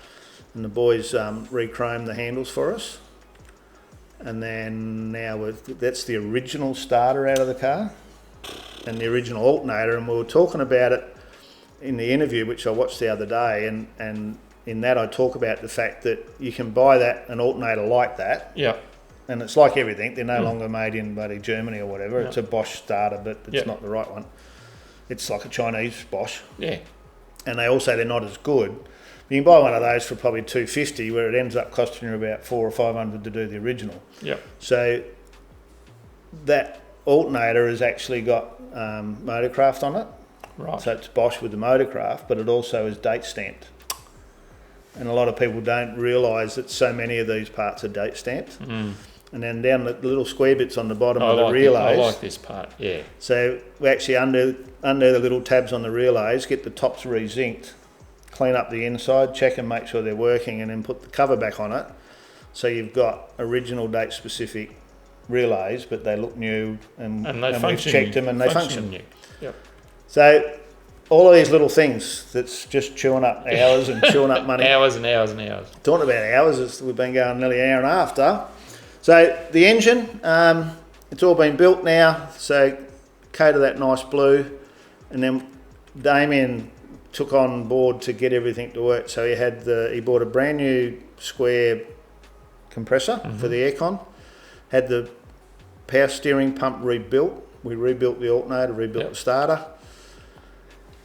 and the boys re-chromed the handles for us. And then now that's the original starter out of the car and the original alternator. And we were talking about it in the interview, which I watched the other day, and in that I talk about the fact that you can buy an alternator like that. Yeah. And it's like everything, they're no longer made in bloody Germany or whatever. It's a Bosch starter, but it's not the right one. It's like a Chinese Bosch. Yeah. And they're not as good. You can buy one of those for probably $250, where it ends up costing you about $400 or $500 to do the original. Yeah. So that alternator has actually got Motorcraft on it. Right. So it's Bosch with the Motorcraft, but it also is date stamped. And a lot of people don't realise that so many of these parts are date stamped. And then down the little square bits on the bottom of the relays. I like this part, yeah. So we actually, under the little tabs on the relays, get the tops re-zinced, clean up the inside, check and make sure they're working, and then put the cover back on it. So you've got original date specific relays, but they look new, and they we've function. checked them and they function. New. Yep. So all of these little things that's just chewing up hours and chewing up money. Hours and hours and hours. Talking about hours, we've been going nearly an hour and a half though. So the engine, it's all been built now, so coated that nice blue, and then Damien took on board to get everything to work. So he bought a brand new square compressor for the aircon, had the power steering pump rebuilt. We rebuilt the alternator, rebuilt the starter,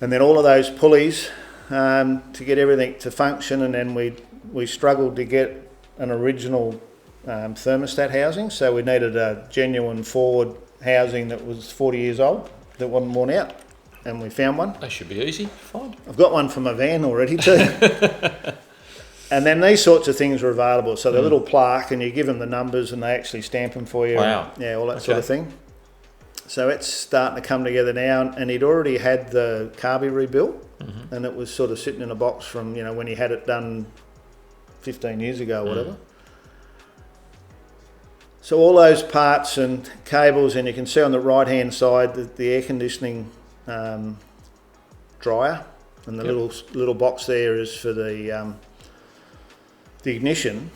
and then all of those pulleys to get everything to function. And then we struggled to get an original thermostat housing, so we needed a genuine Ford housing that was 40 years old, that wasn't worn out, and we found one. They should be easy to find. I've got one for my van already too. And then these sorts of things are available, so the little plaque, and you give them the numbers and they actually stamp them for you. Wow. And, all that sort of thing. So it's starting to come together now, and he'd already had the carby rebuilt, and it was sort of sitting in a box from when he had it done 15 years ago or whatever. So all those parts and cables, and you can see on the right hand side the air conditioning dryer, and the little box there is for the ignition.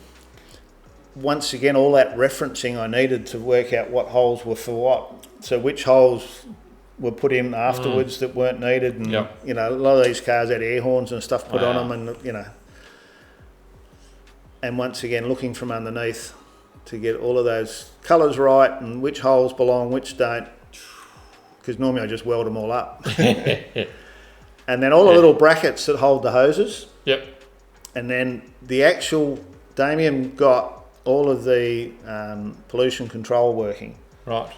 Once again, all that referencing I needed to work out what holes were for what. So which holes were put in afterwards that weren't needed, and a lot of these cars had air horns and stuff put on them, and and once again looking from underneath to get all of those colours right and which holes belong, which don't, because normally I just weld them all up. And then all the little brackets that hold the hoses. Yep. And then the actual, Damien got all of the pollution control working. Right.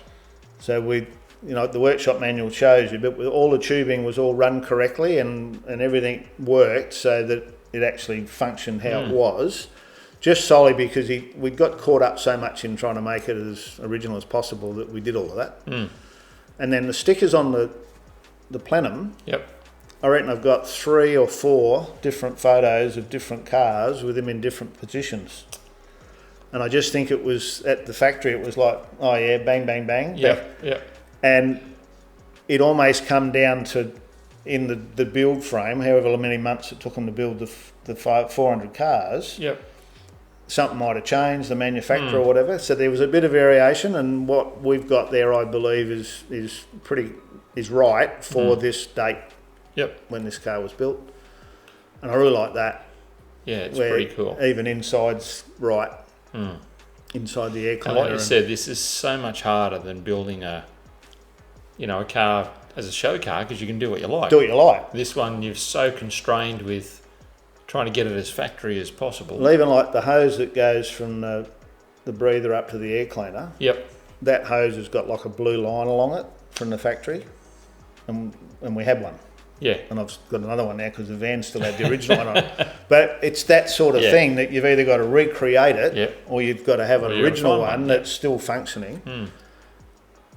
So the workshop manual shows you, but with all the tubing was all run correctly, and everything worked so that it actually functioned how it was. Just solely because we got caught up so much in trying to make it as original as possible that we did all of that. And then the stickers on the plenum, I reckon I've got 3 or 4 different photos of different cars with them in different positions. And I just think it was at the factory, it was like, oh yeah, bang, bang, bang. And it almost come down to, in the build frame, however many months it took them to build the 400 cars, something might have changed, the manufacturer or whatever. So there was a bit of variation, and what we've got there, I believe, is right for this date when this car was built. And I really like that. Yeah, it's pretty cool. Even inside's right. Inside the air cleaner. And like you said, this is so much harder than building a car as a show car, because you can do what you like. Do what you like. This one, you're so constrained with trying to get it as factory as possible. Well, even like the hose that goes from the breather up to the air cleaner. That hose has got like a blue line along it from the factory, and we had one. And I've got another one now because the van still had the original one on it. But it's that sort of thing that you've either got to recreate it or you've got to have an original one that's still functioning.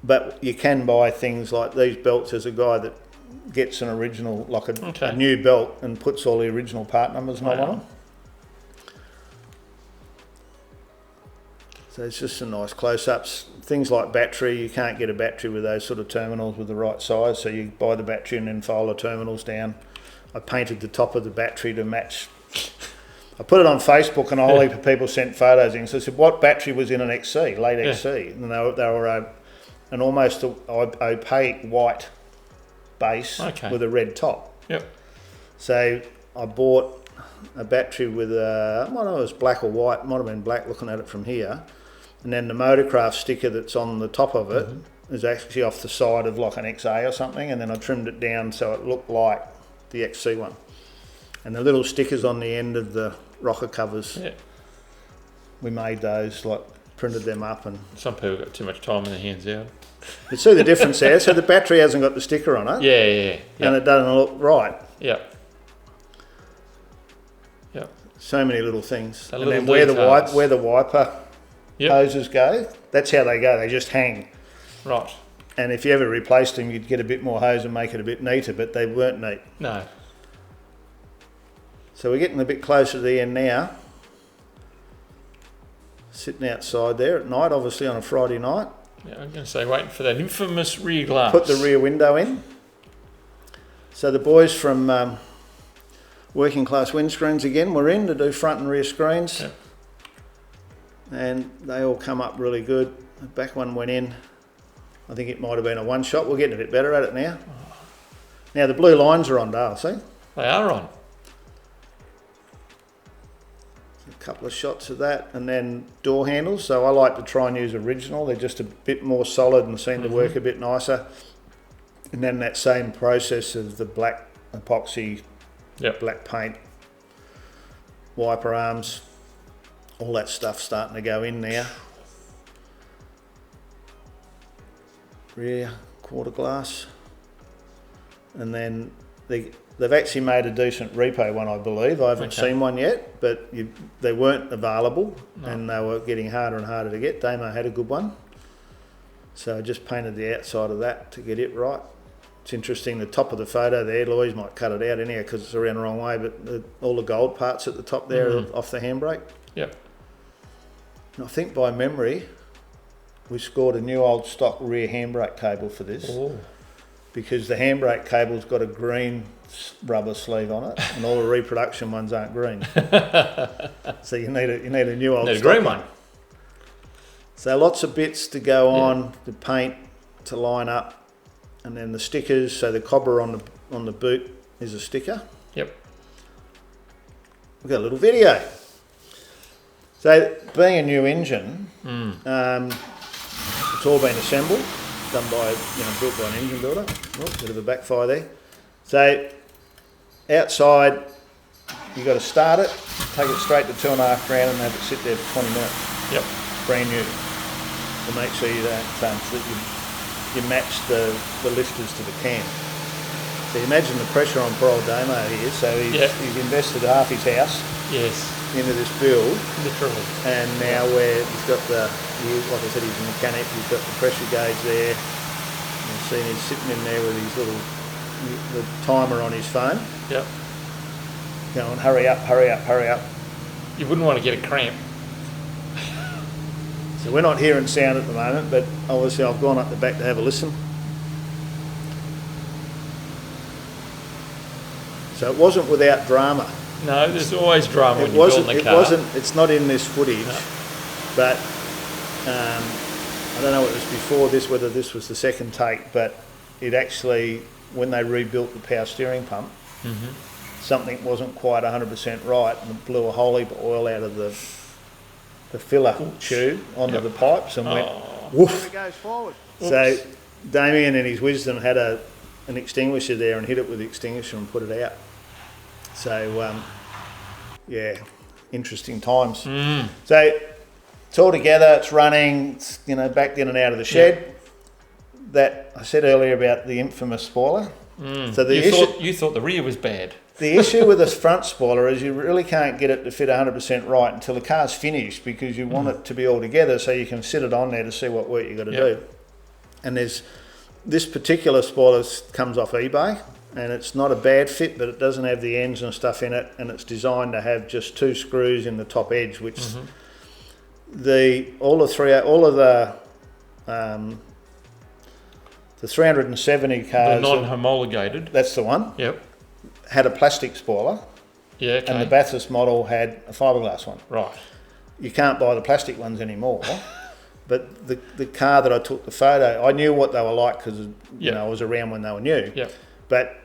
But you can buy things like these belts. There's a guy that gets an original, like a new belt, and puts all the original part numbers and all on them. So it's just some nice close-ups. Things like battery, you can't get a battery with those sort of terminals with the right size, so you buy the battery and then file the terminals down. I painted the top of the battery to match. I put it on Facebook, and a whole heap of people sent photos in. So I said, what battery was in an XC, late XC? And they were an almost opaque white base with a red top. So I bought a battery with I don't know if it was black or white, might have been black looking at it from here. And then the Motorcraft sticker that's on the top of it is actually off the side of like an XA or something, and then I trimmed it down so it looked like the XC one. And the little stickers on the end of the rocker covers, we made those, like printed them up. And some people got too much time in their hands out. You see the difference there? So the battery hasn't got the sticker on it. And it doesn't look right. So many little things. And then where the wiper hoses go, that's how they go. They just hang. Right. And if you ever replaced them, you'd get a bit more hose and make it a bit neater, but they weren't neat. No. So we're getting a bit closer to the end now. sitting outside there at night, obviously on a Friday night. Yeah, I'm going to say waiting for that infamous rear glass. Put the rear window in. So the boys from Working Class Windscreens again were in to do front and rear screens. Yep. And they all come up really good. The back one went in. I think it might have been a one shot. We're getting a bit better at it now. Now the blue lines are on, Dale, see? They are on. A couple of shots of that, and then door handles. So I like to try and use original. They're just a bit more solid and seem to work a bit nicer. And then that same process of the black epoxy, black paint, wiper arms, all that stuff starting to go in now. Rear quarter glass. And then they've actually made a decent repo one, I believe. I haven't seen one yet, but they weren't available and they were getting harder and harder to get. Damo had a good one. So I just painted the outside of that to get it right. It's interesting, the top of the photo there, Louise might cut it out in here because it's around the wrong way, but all the gold parts at the top there are off the handbrake. Yep. And I think by memory, we scored a new old stock rear handbrake cable for this. Oh. Because the handbrake cable's got a green rubber sleeve on it, and all the reproduction ones aren't green. So you need a new old stock green one. So lots of bits to go on, the paint to line up, and then the stickers. So the Cobra on the boot is a sticker. Yep. We've got a little video. So being a new engine, it's all been assembled. Done by, built by an engine builder. Oh, bit of a backfire there. So outside, you've got to start it, take it straight to 2.5 grand and have it sit there for 20 minutes. Yep. Brand new. To make sure you don't, that you match the lifters to the cam. So you imagine the pressure on poor old Damo here. So he's invested half his house into this build. Literally. And now he's got like I said, he's a mechanic, he's got the pressure gauge there. You've seen he's sitting in there with his the timer on his phone. Yep. Going, hurry up, hurry up, hurry up. You wouldn't want to get a cramp. So we're not hearing sound at the moment, but obviously I've gone up the back to have a listen. So it wasn't without drama. No, there's always drama when you build the car. It's not in this footage, but I don't know what it was before this, whether this was the second take, but it actually, when they rebuilt the power steering pump, something wasn't quite 100% right, and it blew a whole heap of oil out of the filler tube onto the pipes and went woof. It goes forward. So Damien in his wisdom had an extinguisher there and hit it with the extinguisher and put it out. So interesting times. So it's all together, it's running, it's, backed in and out of the shed. That I said earlier about the infamous spoiler. So you thought the rear was bad. The issue with this front spoiler is you really can't get it to fit 100% right until the car's finished, because you want it to be all together so you can sit it on there to see what work you've got to do. And there's this particular spoiler comes off eBay, and it's not a bad fit, but it doesn't have the ends and stuff in it, and it's designed to have just 2 screws in the top edge, which all of the 370 cars, the non-homologated, that's the one. Yep. Had a plastic spoiler. Yeah, okay. And the Bathurst model had a fiberglass one. Right. You can't buy the plastic ones anymore. But the car that I took the photo, I knew what they were like because I was around when they were new. Yep. But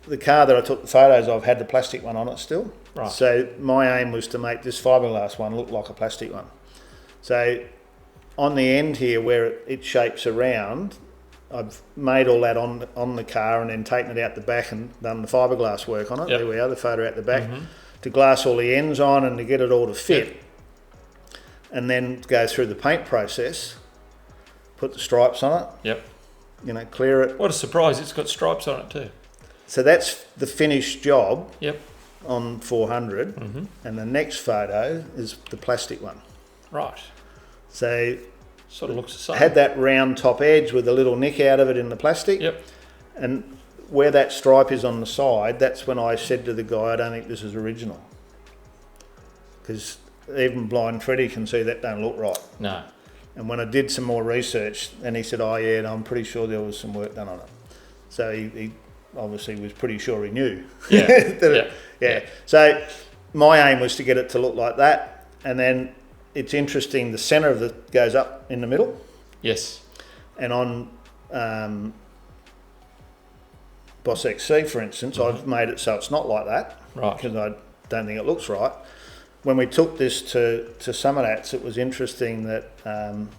the car that I took the photos of had the plastic one on it still. Right. So my aim was to make this fiberglass one look like a plastic one. So on the end here where it shapes around, I've made all that on the car and then taken it out the back and done the fiberglass work on it. There we are, the photo out the back, to glass all the ends on and to get it all to fit. And then go through the paint process, put the stripes on it. Yep. Clear it. What a surprise, it's got stripes on it too. So that's the finished job. Yep. On 400, and the next photo is the plastic one. Right. So sort of looks the same. Had that round top edge with a little nick out of it in the plastic. Yep. And where that stripe is on the side, that's when I said to the guy, I don't think this is original. Because even blind Freddie can see that don't look right. No. And when I did some more research, and he said, oh yeah, no, I'm pretty sure there was some work done on it. So he obviously was pretty sure he knew. Yeah. Yeah. So my aim was to get it to look like that. And then it's interesting, the centre of it goes up in the middle. Yes. And on Boss XC, for instance, I've made it so it's not like that. Right. Because I don't think it looks right. When we took this to Summernats, it was interesting that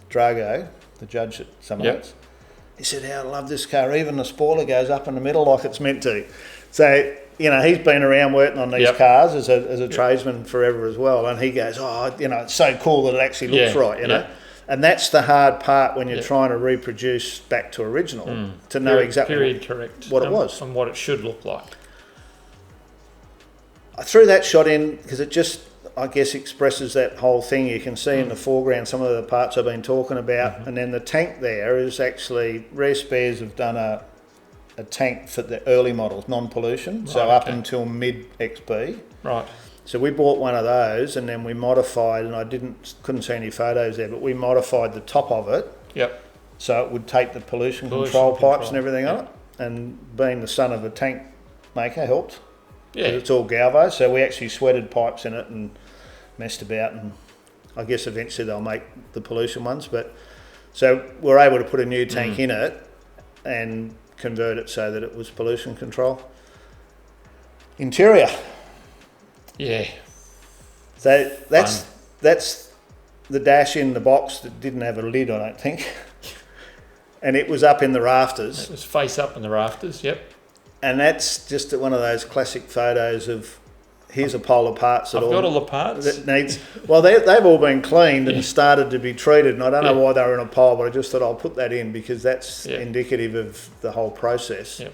Drago, the judge at Summernats, he said, I love this car. Even the spoiler goes up in the middle like it's meant to. So, you know, he's been around working on these cars as a tradesman forever as well. And he goes, it's so cool that it actually looks right, you know. And that's the hard part when you're trying to reproduce back to original, to know exactly correct. What it was. And what it should look like. I threw that shot in because it just, I guess, expresses that whole thing. You can see in the foreground some of the parts I've been talking about, and then the tank there is actually, Rare Spares have done a tank for the early models, non-pollution, so up until mid-XB. Right. So we bought one of those, and then we modified, and I couldn't see any photos there, but we modified the top of it. Yep. So it would take the pollution control pipes and everything on it, and being the son of a tank maker helped. Yeah. It's all Galvo, so we actually sweated pipes in it and messed about, and I guess eventually they'll make the pollution ones. But so we're able to put a new tank in it and convert it so that it was pollution control. Interior. Yeah. So that's the dash in the box that didn't have a lid, I don't think, and it was up in the rafters. It was face up in the rafters. Yep. And that's just one of those classic photos of, here's a pile of parts. I've got all the parts. That needs, well, they've all been cleaned and started to be treated, and I don't know why they were in a pile, but I just thought I'll put that in because that's indicative of the whole process. Yep.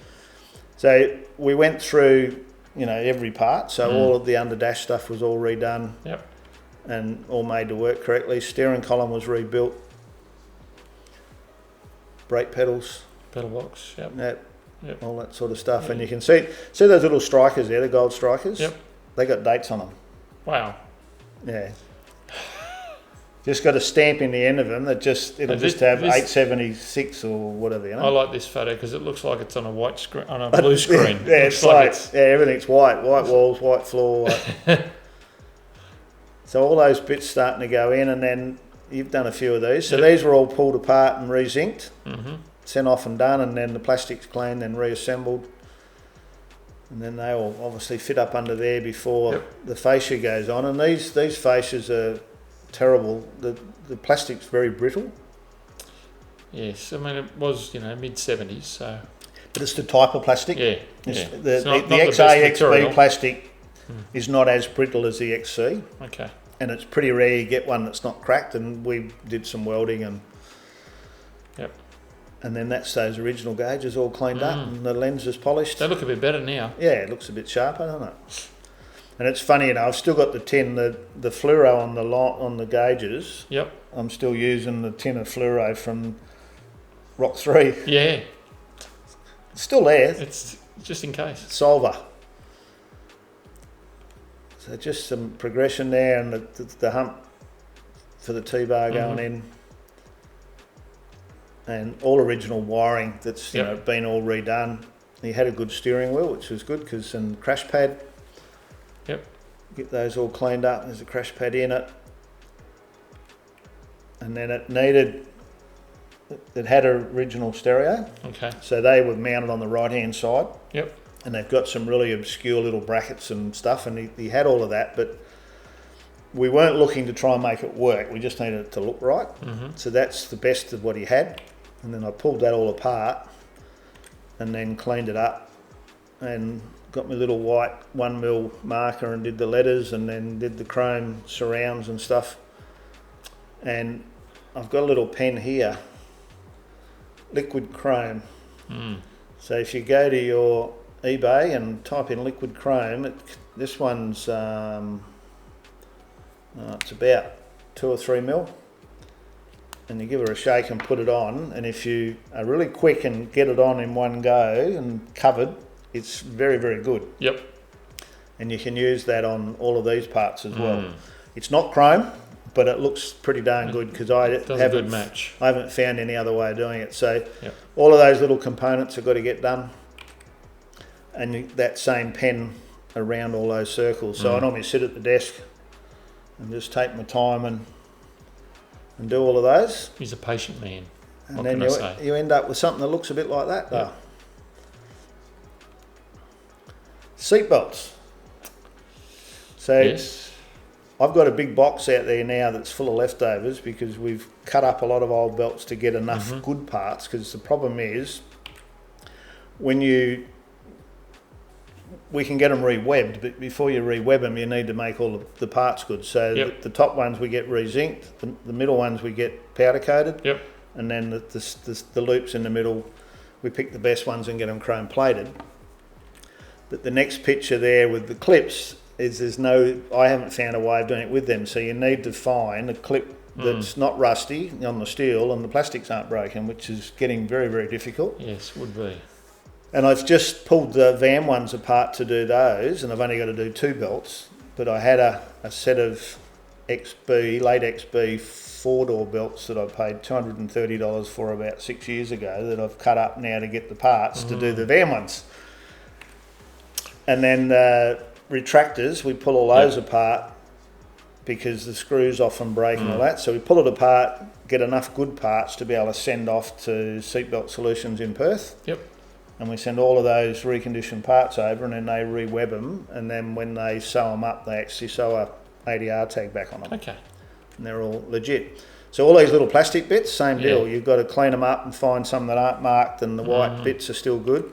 So we went through, every part. So all of the under dash stuff was all redone. Yep. And all made to work correctly. Steering column was rebuilt. Brake pedals. Pedal box. Yep. Yep. All that sort of stuff, and you can see those little strikers there, the gold strikers. Yep. They got dates on them. Wow. Yeah. Just got a stamp in the end of them that just have 876 or whatever. I like this photo because it looks like it's on a white screen, on a blue screen. Yeah, it's like everything's white walls, white floor. So all those bits starting to go in, and then you've done a few of these. So these were all pulled apart and re-zinced. Sent off and done, and then the plastic's cleaned, then reassembled, and then they all obviously fit up under there before the fascia goes on. And these fascias are terrible. The plastic's very brittle. Yes, I mean it was mid 70s, so. But it's the type of plastic. Yeah. The XA XB plastic is not as brittle as the XC. Okay. And it's pretty rare you get one that's not cracked. And we did some welding and. Yep. And then that's those original gauges all cleaned up and the lens is polished. They look a bit better now. Yeah, it looks a bit sharper, doesn't it? And it's funny, I've still got the tin, the fluoro on the gauges. Yep. I'm still using the tin of fluoro from Rock 3. Yeah. It's still there. It's just in case. Solver. So just some progression there, and the hump for the T-bar going in. And all original wiring that's been all redone. He had a good steering wheel, which was good, and crash pad. Yep. Get those all cleaned up. There's a crash pad in it. And then it had an original stereo. Okay. So they were mounted on the right-hand side. Yep. And they've got some really obscure little brackets and stuff, and he had all of that, but we weren't looking to try and make it work. We just needed it to look right. So that's the best of what he had. And then I pulled that all apart and then cleaned it up and got my little white 1mm marker and did the letters, and then did the chrome surrounds and stuff. And I've got a little pen here, liquid chrome. So if you go to your eBay and type in liquid chrome, this one's it's about 2 or 3 mil. And you give her a shake and put it on, and if you are really quick and get it on in one go and covered, it's very, very good. Yep. And you can use that on all of these parts as well. It's not chrome, but it looks pretty darn good because It does a good match. I haven't found any other way of doing it. So Yep. all of those little components have got to get done, and that same pen around all those circles. So I normally sit at the desk and just take my time and do all of those. He's a patient man. And what then can I say? you end up with something that looks a bit like that, though. Seat belts. So Yes. I've got a big box out there now that's full of leftovers because we've cut up a lot of old belts to get enough good parts. Because the problem is, we can get them re-webbed, but before you re-web them, you need to make all of the parts good. So the top ones we get re-zinced, the middle ones we get powder coated, and then the loops in the middle, we pick the best ones and get them chrome plated. But the next picture there with the clips is I haven't found a way of doing it with them. So you need to find a clip that's not rusty on the steel and the plastics aren't broken, which is getting very, very difficult. Yes, would be. And I've just pulled the VAM ones apart to do those, and I've only got to do 2 belts. But I had a set of late XB 4-door belts that I paid $230 for about 6 years ago that I've cut up now to get the parts to do the VAM ones. And then retractors, we pull all those apart because the screws often break and all that. So we pull it apart, get enough good parts to be able to send off to Seatbelt Solutions in Perth. Yep. And we send all of those reconditioned parts over, and then they re-web them. And then when they sew them up, they actually sew a ADR tag back on them. Okay. And they're all legit. So all these little plastic bits, same deal. You've got to clean them up and find some that aren't marked, and the white bits are still good.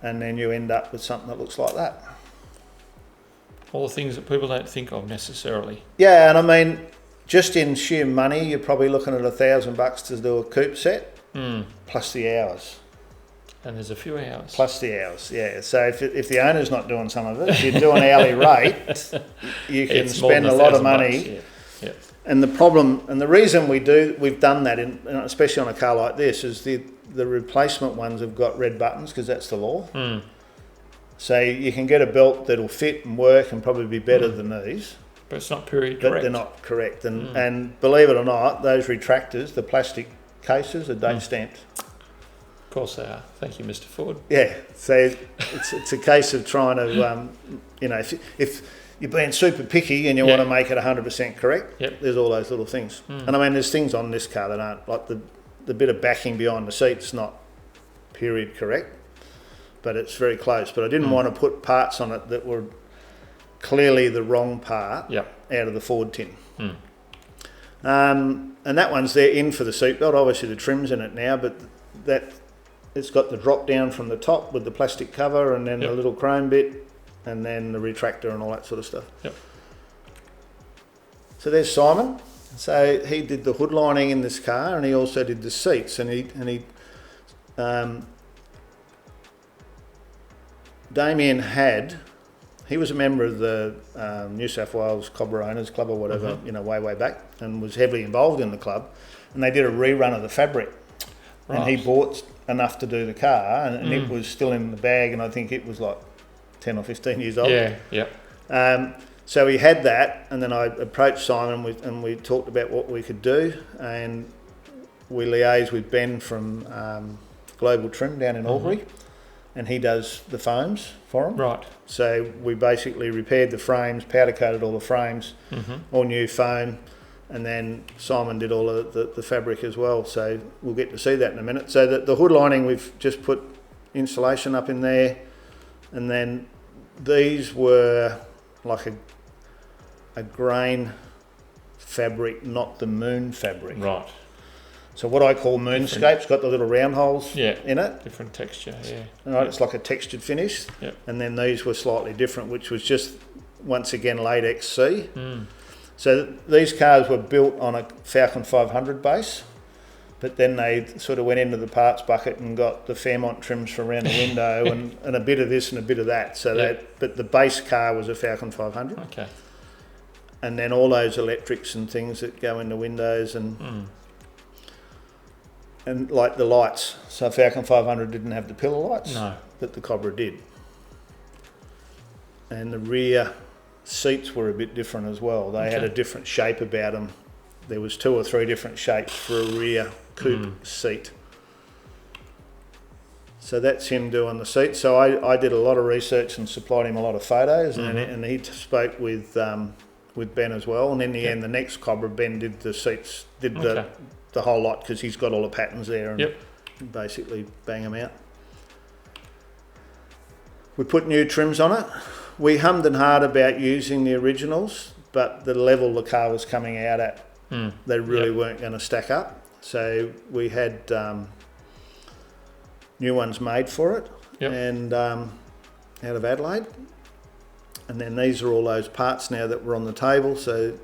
And then you end up with something that looks like that. All the things that people don't think of necessarily. Yeah, and I mean, just in sheer money, you're probably looking at $1,000 to do a coupe set, plus the hours. And there's a few hours. Plus the hours, yeah. So if the owner's not doing some of it, if you're doing hourly rate, you can spend a lot of money. Yeah. And the problem, and the reason we've done that, especially on a car like this, is the replacement ones have got red buttons because that's the law. So you can get a belt that'll fit and work and probably be better than these. But it's not period correct. But they're not correct. And believe it or not, those retractors, the plastic cases, are date stamped. Of course they are. Thank you, Mr. Ford. Yeah. So it's a case of trying to, if you're being super picky and you want to make it 100% correct, there's all those little things. And I mean, there's things on this car that aren't, like the bit of backing behind the seat's not period correct, but it's very close. But I didn't want to put parts on it that were clearly the wrong part out of the Ford tin. And that one's there in for the seatbelt. Obviously the trim's in it now, but that it's got the drop down from the top with the plastic cover and then the little chrome bit and then the retractor and all that sort of stuff. So there's Simon. So he did the hood lining in this car and he also did the seats, and Damien he was a member of the New South Wales Cobra Owners Club or whatever, way back, and was heavily involved in the club, and they did a rerun of the fabric. Right. And he bought enough to do the car, and it was still in the bag, and I think it was like 10 or 15 years old. So he had that, and then I approached Simon and we talked about what we could do, and we liaised with Ben from Global Trim down in Albury, and he does the foams for them. Right. So we basically repaired the frames, powder coated all the frames, all new foam, and then Simon did all of the fabric as well. So we'll get to see that in a minute. So the hood lining, we've just put insulation up in there, and then these were like a grain fabric, not the moon fabric. Right. So what I call moonscape's got the little round holes in it. Different texture, Right, it's like a textured finish. And then these were slightly different, which was just, once again, late XC. So these cars were built on a Falcon 500 base, but then they sort of went into the parts bucket and got the Fairmont trims for around the window and a bit of this and a bit of that. So but the base car was a Falcon 500. Okay. And then all those electrics and things that go in the windows and like the lights. So Falcon 500 didn't have the pillar lights, but the Cobra did. And the rear seats were a bit different as well. They had a different shape about them. There was 2 or 3 different shapes for a rear coupe seat. So that's him doing the seat. So I did a lot of research and supplied him a lot of photos, and he spoke with Ben as well. And in the end, the next Cobra, Ben did the seats, did the whole lot, because he's got all the patterns there and basically bang them out. We put new trims on it. We hummed and hawed about using the originals, but the level the car was coming out at, they really weren't going to stack up. So we had new ones made for it, and out of Adelaide. And then these are all those parts now that were on the table. So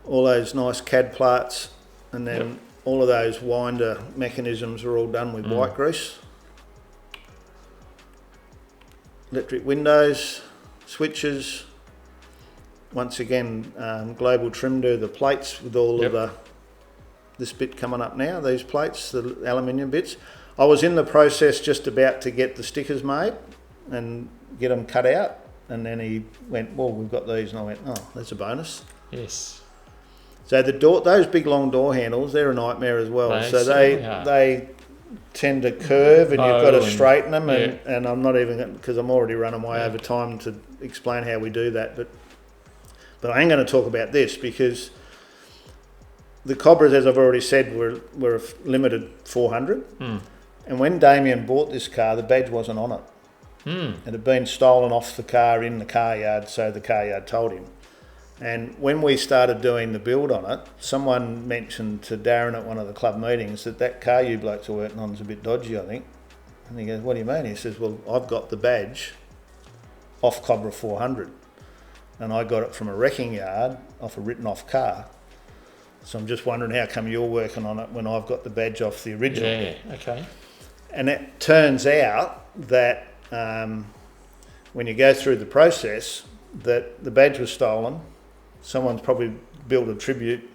all those nice CAD parts, and then all of those winder mechanisms are all done with white grease. Electric windows, switches. Once again, global trim do the plates with all of this bit coming up now, these plates, the aluminium bits. I was in the process just about to get the stickers made and get them cut out, and then he went, well, we've got these, and I went, oh, that's a bonus. Yes. So the door, those big long door handles, they're a nightmare as well. So they tend to curve, and you've got to straighten them, and I'm not even, because I'm already running way over time to explain how we do that, but I am going to talk about this, because the Cobras, as I've already said, were a limited 400. And when Damien bought this car, the badge wasn't on it. It had been stolen off the car in the car yard, so the car yard told him. And when we started doing the build on it, someone mentioned to Darren at one of the club meetings that car you blokes are working on is a bit dodgy, I think. And he goes, what do you mean? He says, well, I've got the badge off Cobra 400, and I got it from a wrecking yard off a written off car. So I'm just wondering how come you're working on it when I've got the badge off the original. Yeah, okay. And it turns out that when you go through the process, that the badge was stolen. Someone's probably built a tribute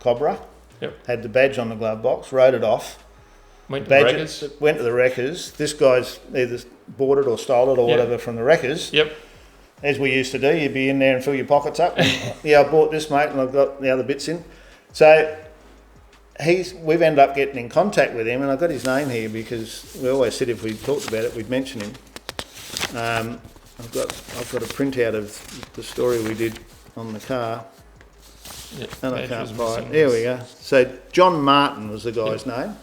Cobra, had the badge on the glove box, wrote it off. Went to the wreckers. Went to the wreckers. This guy's either bought it or stole it or whatever from the wreckers. As we used to do, you'd be in there and fill your pockets up. Yeah, I bought this, mate, and I've got the other bits in. So we've ended up getting in contact with him, and I've got his name here because we always said if we talked about it, we'd mention him. I've got a printout of the story we did on the car. And I can't buy it. There we go. So John Martin was the guy's name.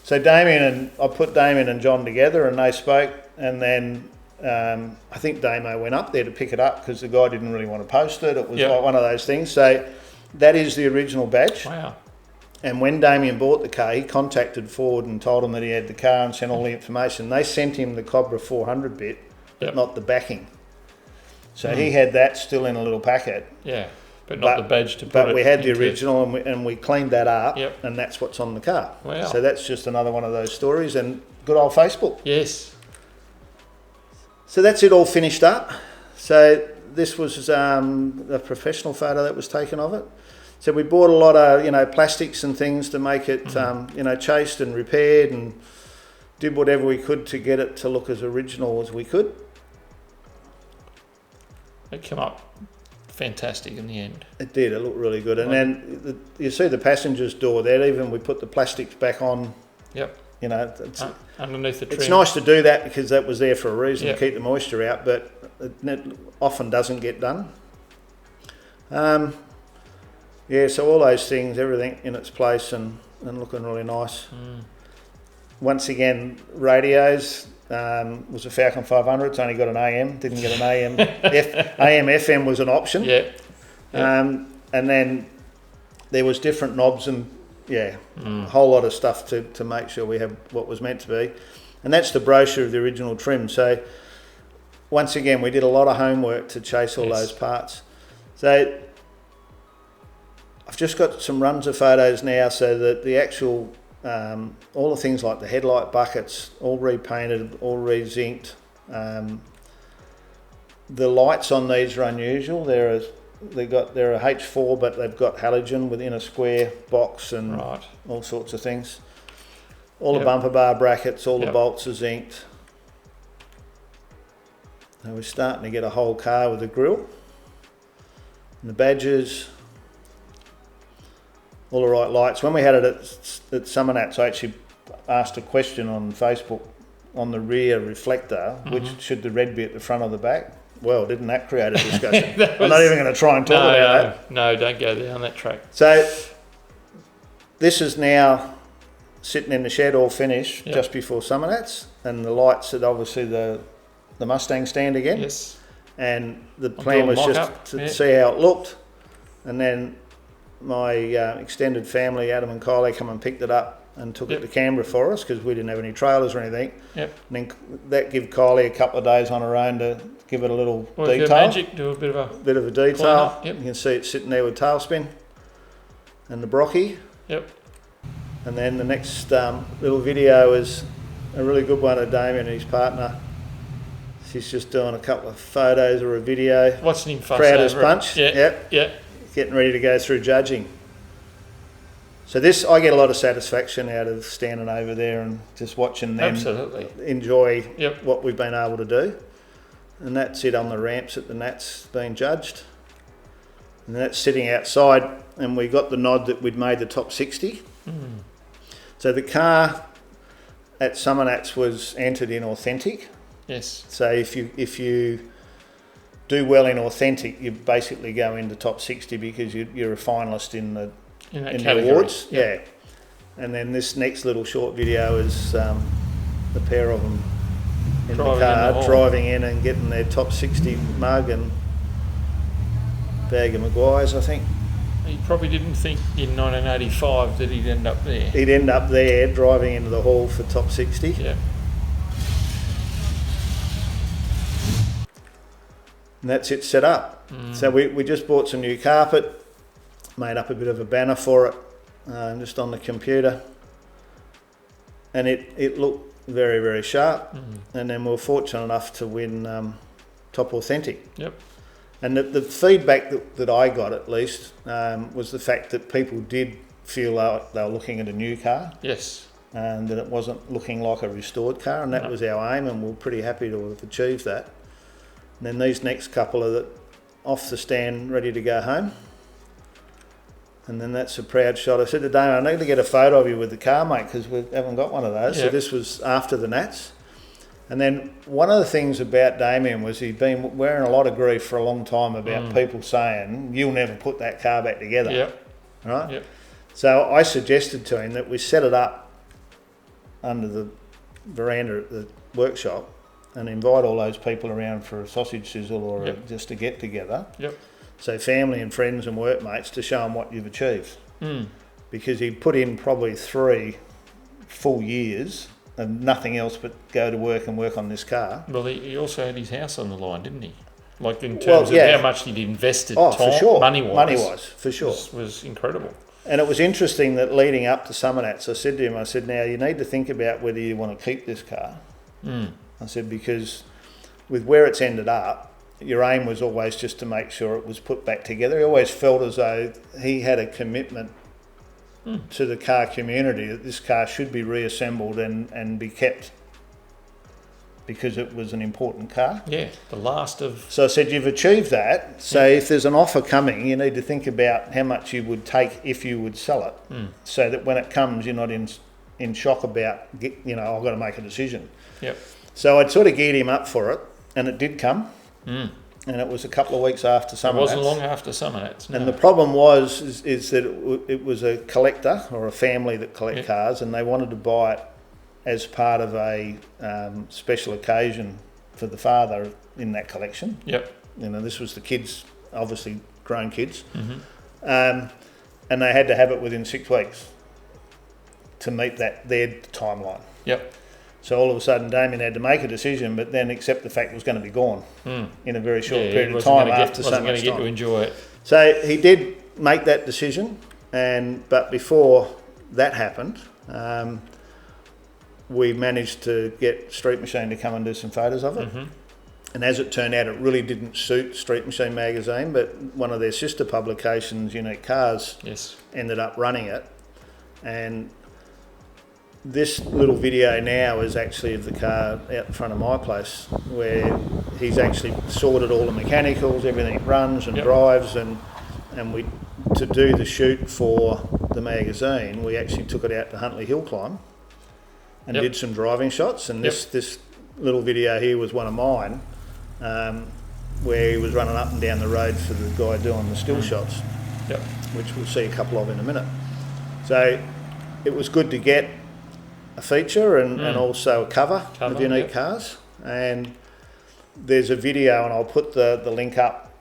So I put Damien and John together, and they spoke, and then I think Damo went up there to pick it up because the guy didn't really want to post it. It was like one of those things. So that is the original badge. Wow. And when Damien bought the car, he contacted Ford and told them that he had the car and sent all the information. They sent him the Cobra 400 bit, but not the backing. So he had that still in a little packet. Yeah, but not the badge to put But it we had the into. original, and we cleaned that up, and that's what's on the car. Wow. So that's just another one of those stories, and good old Facebook. Yes. So that's it all finished up. So this was a professional photo that was taken of it. So we bought a lot of plastics and things to make it chased and repaired, and did whatever we could to get it to look as original as we could. It came up fantastic in the end. It did. It looked really good. And then you see the passenger's door there. Even we put the plastics back on. Yep. It's underneath the trim. It's nice to do that because that was there for a reason, to keep the moisture out, but it often doesn't get done. So all those things, everything in its place and looking really nice. Once again, radios. Was a Falcon 500. It's only got an AM. Didn't get an AM. AM FM was an option. And then there was different knobs and a whole lot of stuff to make sure we have what was meant to be. And that's the brochure of the original trim. So once again, we did a lot of homework to chase all those parts. So I've just got some runs of photos now, so that the actual all the things like the headlight buckets, all repainted, all re-zinced. The lights on these are unusual. They're a H4, but they've got halogen within a square box and all sorts of things. All the bumper bar brackets, all the bolts are zinced. So we're starting to get a whole car with the grille and the badges, all the right lights. When we had it at Summernats, I actually asked a question on Facebook on the rear reflector, which should the red be at the front or the back? Well, didn't that create a discussion? I'm not even going to try and talk about that. No, don't go down that track. So this is now sitting in the shed all finished just before Summernats, and the lights at obviously the Mustang stand again. Yes. And the plan was just to see how it looked, and then my extended family, Adam and Kylie, come and picked it up and took it to Canberra for us because we didn't have any trailers or anything. Yep. And then that gave Kylie a couple of days on her own to give it a little detail. Magic, do a bit of a detail. Yep. You can see it sitting there with tailspin and the brocky. Yep. And then the next little video is a really good one of Damien and his partner. She's just doing a couple of photos or a video. Watching him fuss Proud as over punch. Yep. Getting ready to go through judging. So this, I get a lot of satisfaction out of standing over there and just watching them enjoy what we've been able to do. And that's it on the ramps at the Nats being judged. And that's sitting outside, and we got the nod that we'd made the top 60. So the car at Summernats was entered in authentic. Yes. So if you do well in authentic, you basically go into top 60 because you're a finalist in the awards. Yep. Yeah. And then this next little short video is the pair of them in the car driving in and getting their top 60 mug and bag of Maguires, I think. He probably didn't think in 1985 that he'd end up there. He'd end up there driving into the hall for top 60. Yeah. And that's it set up. So we just bought some new carpet, made up a bit of a banner for it, just on the computer. And it looked very, very sharp. And then we were fortunate enough to win top authentic. Yep. And the feedback that I got, at least, was the fact that people did feel like they were looking at a new car. Yes. And that it wasn't looking like a restored car, and that was our aim, and we're pretty happy to have achieved that. And then these next couple are off the stand, ready to go home. And then that's a proud shot. I said to Damien, I need to get a photo of you with the car, mate, because we haven't got one of those. So this was after the Nats. And then one of the things about Damien was he'd been wearing a lot of grief for a long time about people saying, you'll never put that car back together. Yep. Right? Yep. So I suggested to him that we set it up under the veranda at the workshop and invite all those people around for a sausage sizzle or just a get together. Yep. So family and friends and workmates to show them what you've achieved. Because he'd put in probably 3 full years and nothing else but go to work and work on this car. Well, he also had his house on the line, didn't he? Like in terms of how much he'd invested time, for sure. money-wise, for sure. Was incredible. And it was interesting that leading up to Summernats, I said to him, now you need to think about whether you want to keep this car. I said, because with where it's ended up, your aim was always just to make sure it was put back together. He always felt as though he had a commitment to the car community that this car should be reassembled and be kept because it was an important car. Yeah, the last of... So I said, you've achieved that. So if there's an offer coming, you need to think about how much you would take if you would sell it so that when it comes, you're not in shock about, I've got to make a decision. Yep. So I'd sort of geared him up for it, and it did come. And it was a couple of weeks after Summernats. It wasn't long after Summernats, no. And the problem was is that it was a collector or a family that collect cars, and they wanted to buy it as part of a special occasion for the father in that collection. Yep. This was the kids, obviously grown kids. And they had to have it within 6 weeks to meet their timeline. Yep. So all of a sudden, Damien had to make a decision, but then accept the fact it was going to be gone in a very short period of time after so much time. Wasn't going to get to enjoy it. So he did make that decision, but before that happened, we managed to get Street Machine to come and do some photos of it. And as it turned out, it really didn't suit Street Machine magazine, but one of their sister publications, Unique Cars, ended up running it. And this little video now is actually of the car out in front of my place, where he's actually sorted all the mechanicals, everything runs and drives, and we, to do the shoot for the magazine, we actually took it out to Huntley Hill Climb and did some driving shots, and this little video here was one of mine, where he was running up and down the road for the guy doing the still shots, which we'll see a couple of in a minute. So it was good to get a feature and also a cover of Unique Cars, and there's a video, and I'll put the link up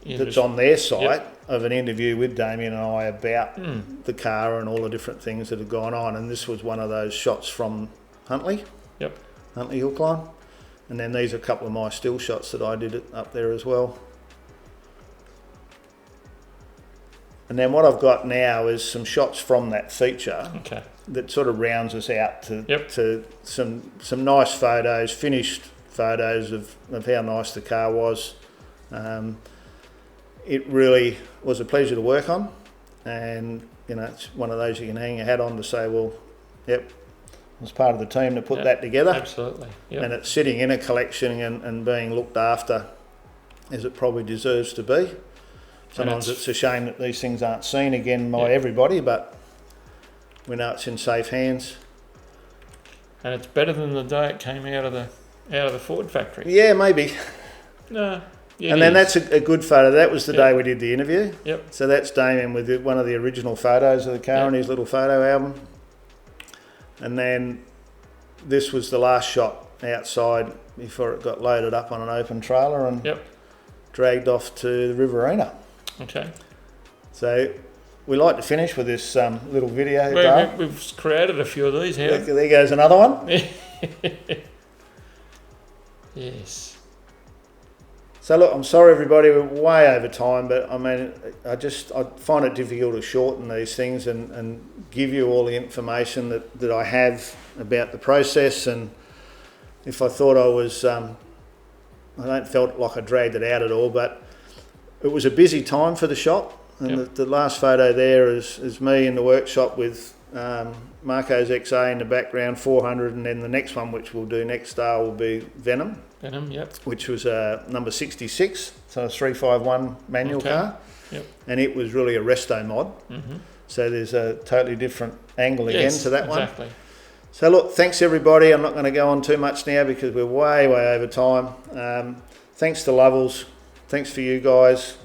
that's on their site of an interview with Damien and I about the car and all the different things that have gone on, and this was one of those shots from Huntley Hill Climb, and then these are a couple of my still shots that I did up there as well. And then what I've got now is some shots from that feature that sort of rounds us out to some nice photos, finished photos of how nice the car was. It really was a pleasure to work on, and it's one of those you can hang your hat on to say, well, I was part of the team to put that together. Absolutely. And it's sitting in a collection and being looked after as it probably deserves to be. Sometimes it's a shame that these things aren't seen again by everybody, but we know it's in safe hands. And it's better than the day it came out of the Ford factory. Yeah, maybe. No. And then that's a good photo. That was the day we did the interview. Yep. So that's Damien with one of the original photos of the car in his little photo album. And then this was the last shot outside before it got loaded up on an open trailer and dragged off to the Riverina. Okay. So we like to finish with this little video. We've created a few of these here. There goes another one. Yes. So look, I'm sorry everybody, we're way over time, but I mean, I find it difficult to shorten these things and give you all the information that I have about the process. And if I thought I was, I don't felt like I dragged it out at all, but it was a busy time for the shop. And the last photo there is me in the workshop with Marco's XA in the background, 400, and then the next one, which we'll do next star, will be Venom, which was number 66, so a 351 manual car, and it was really a resto mod. So there's a totally different angle again to that one. So look, thanks everybody. I'm not going to go on too much now because we're way over time. Thanks to Lovells. Thanks for you guys.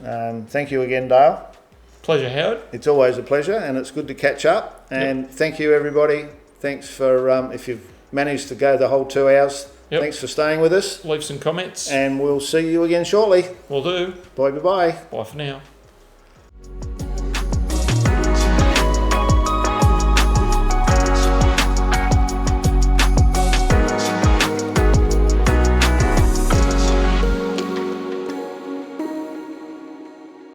Thank you again, Dale. Pleasure, Howard. It's always a pleasure, and it's good to catch up. And thank you, everybody. Thanks for if you've managed to go the whole 2 hours. Thanks for staying with us. Leave some comments. And we'll see you again shortly. Will do. Bye. Bye for now.